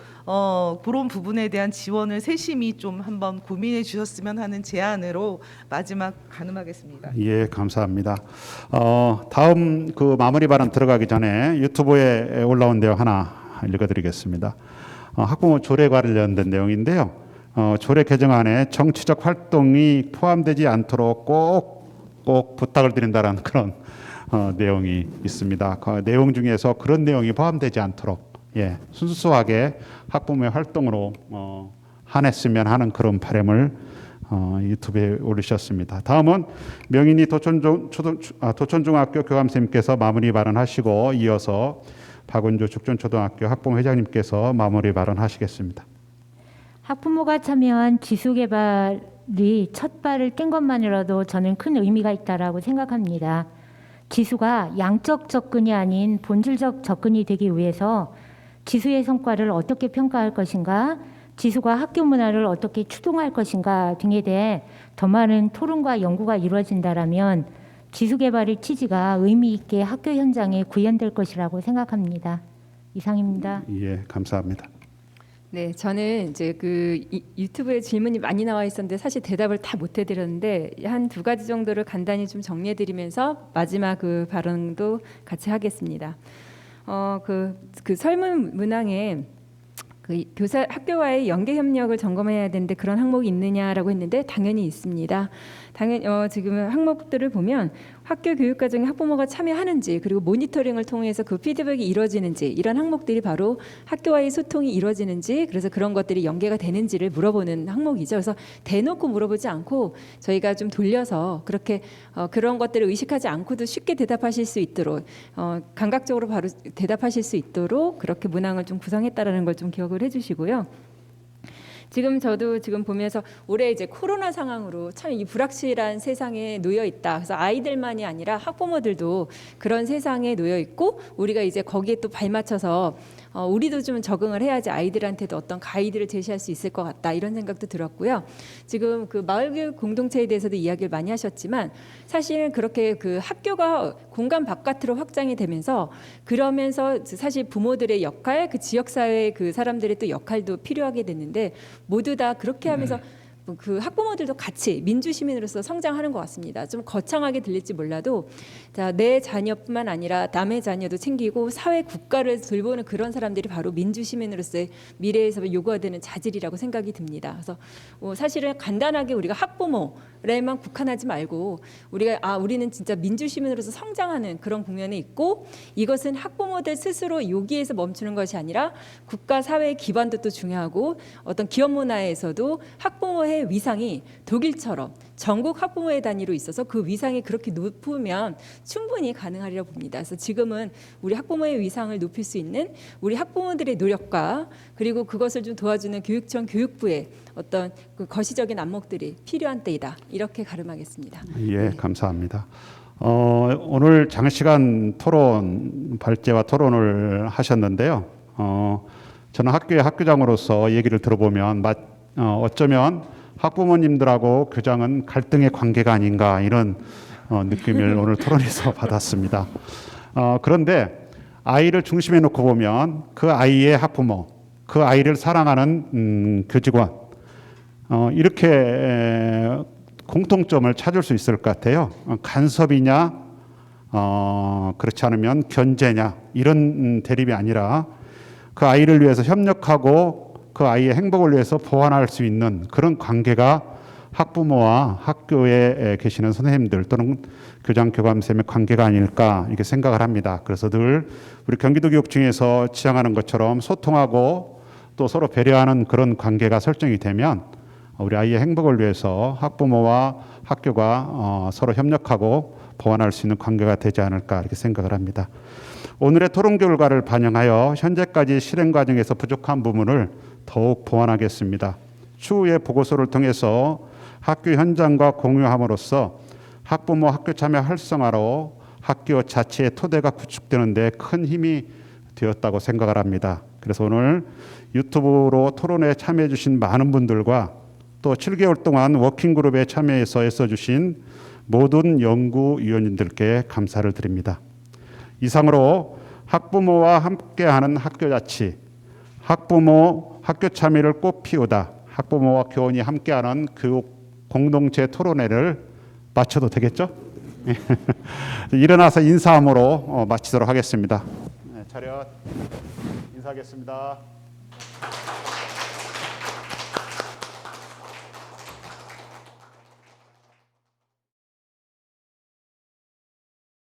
그런 부분에 대한 지원을 세심히 좀 한번 고민해 주셨으면 하는 제안으로 마지막 가늠하겠습니다. 예, 감사합니다. 다음 그 마무리 발언 들어가기 전에 유튜브에 올라온 내용 하나 읽어드리겠습니다. 학부모 조례 관련된 내용인데요. 조례 개정안에 정치적 활동이 포함되지 않도록 꼭 부탁을 드린다라는 그런 내용이 있습니다. 그 내용 중에서 그런 내용이 포함되지 않도록 순수하게 학부모의 활동으로 한했으면 하는 그런 바람을 유튜브에 올리셨습니다. 다음은 명인이 도천중학교 교감선생님께서 마무리 발언하시고 이어서 박은주 죽전초등학교 학부모 회장님께서 마무리 발언하시겠습니다. 학부모가 참여한 지수개발이 첫 발을 뗀 것만으로도 저는 큰 의미가 있다라고 생각합니다. 지수가 양적 접근이 아닌 본질적 접근이 되기 위해서 지수의 성과를 어떻게 평가할 것인가, 지수가 학교 문화를 어떻게 추동할 것인가 등에 대해 더 많은 토론과 연구가 이루어진다라면 지수 개발의 취지가 의미 있게 학교 현장에 구현될 것이라고 생각합니다. 이상입니다. 예, 감사합니다. 네, 저는 이제 유튜브에 질문이 많이 나와 있었는데 사실 대답을 다 못 해드렸는데 한 2가지 정도를 간단히 좀 정리해드리면서 마지막 그 발언도 같이 하겠습니다. 그 설문 문항에 그 교사 학교와의 연계 협력을 점검해야 되는데 그런 항목이 있느냐라고 했는데 당연히 있습니다. 당연히 지금 항목들을 보면 학교 교육 과정에 학부모가 참여하는지, 그리고 모니터링을 통해서 그 피드백이 이루어지는지, 이런 항목들이 바로 학교와의 소통이 이루어지는지, 그래서 그런 것들이 연계가 되는지를 물어보는 항목이죠. 그래서 대놓고 물어보지 않고 저희가 좀 돌려서 그렇게 그런 것들을 의식하지 않고도 쉽게 대답하실 수 있도록 감각적으로 바로 대답하실 수 있도록 그렇게 문항을 좀 구성했다라는 걸 좀 기억을 해주시고요. 저도 보면서 올해 이제 코로나 상황으로 참 이 불확실한 세상에 놓여 있다. 그래서 아이들만이 아니라 학부모들도 그런 세상에 놓여 있고 우리가 이제 거기에 또 발맞춰서 우리도 좀 적응을 해야지 아이들한테도 어떤 가이드를 제시할 수 있을 것 같다, 이런 생각도 들었고요. 지금 그 마을교육 공동체에 대해서도 이야기를 많이 하셨지만 사실 그렇게 그 학교가 공간 바깥으로 확장이 되면서 그러면서 사실 부모들의 역할, 그 지역사회 그 사람들의 또 역할도 필요하게 됐는데 모두 다 그렇게 하면서 그 학부모들도 같이 민주시민으로서 성장하는 것 같습니다. 좀 거창하게 들릴지 몰라도 내 자녀뿐만 아니라 남의 자녀도 챙기고 사회 국가를 돌보는 그런 사람들이 바로 민주시민으로서의 미래에서 요구가 되는 자질이라고 생각이 듭니다. 그래서 사실은 간단하게 우리가 학부모에만 국한하지 말고 우리는 진짜 민주시민으로서 성장하는 그런 국면에 있고, 이것은 학부모들 스스로 여기에서 멈추는 것이 아니라 국가 사회의 기반도 또 중요하고 어떤 기업 문화에서도 학부모의 위상이 독일처럼 전국 학부모의 단위로 있어서 그 위상이 그렇게 높으면 충분히 가능하리라 봅니다. 그래서 지금은 우리 학부모의 위상을 높일 수 있는 우리 학부모들의 노력과 그리고 그것을 좀 도와주는 교육청 교육부의 어떤 그 거시적인 안목들이 필요한 때이다, 이렇게 가름하겠습니다. 예, 감사합니다. 오늘 장시간 발제와 토론을 하셨는데요. 저는 학교의 학교장으로서 얘기를 들어보면 어쩌면 학부모님들하고 교장은 갈등의 관계가 아닌가, 이런 느낌을 오늘 토론에서 받았습니다. 그런데 아이를 중심에 놓고 보면 그 아이의 학부모, 그 아이를 사랑하는 교직원, 이렇게 공통점을 찾을 수 있을 것 같아요. 간섭이냐, 그렇지 않으면 견제냐, 이런 대립이 아니라 그 아이를 위해서 협력하고 그 아이의 행복을 위해서 보완할 수 있는 그런 관계가 학부모와 학교에 계시는 선생님들 또는 교장 교감쌤의 관계가 아닐까, 이렇게 생각을 합니다. 그래서 늘 우리 경기도교육청에서 지향하는 것처럼 소통하고 또 서로 배려하는 그런 관계가 설정이 되면 우리 아이의 행복을 위해서 학부모와 학교가 서로 협력하고 보완할 수 있는 관계가 되지 않을까, 이렇게 생각을 합니다. 오늘의 토론 결과를 반영하여 현재까지 실행 과정에서 부족한 부분을 더욱 보완하겠습니다. 추후에 보고서를 통해서 학교 현장과 공유함으로써 학부모 학교 참여 활성화로 학교 자체의 토대가 구축되는 데 큰 힘이 되었다고 생각을 합니다. 그래서 오늘 유튜브로 토론에 참여해 주신 많은 분들과 또 7개월 동안 워킹그룹에 참여해서 애써주신 모든 연구위원님들께 감사를 드립니다. 이상으로 학부모와 함께하는 학교자치, 학부모 학교 참여를 꽃 피우다, 학부모와 교원이 함께하는 교육 공동체 토론회를 마쳐도 되겠죠? 일어나서 인사함으로 마치도록 하겠습니다. 차렷 인사하겠습니다.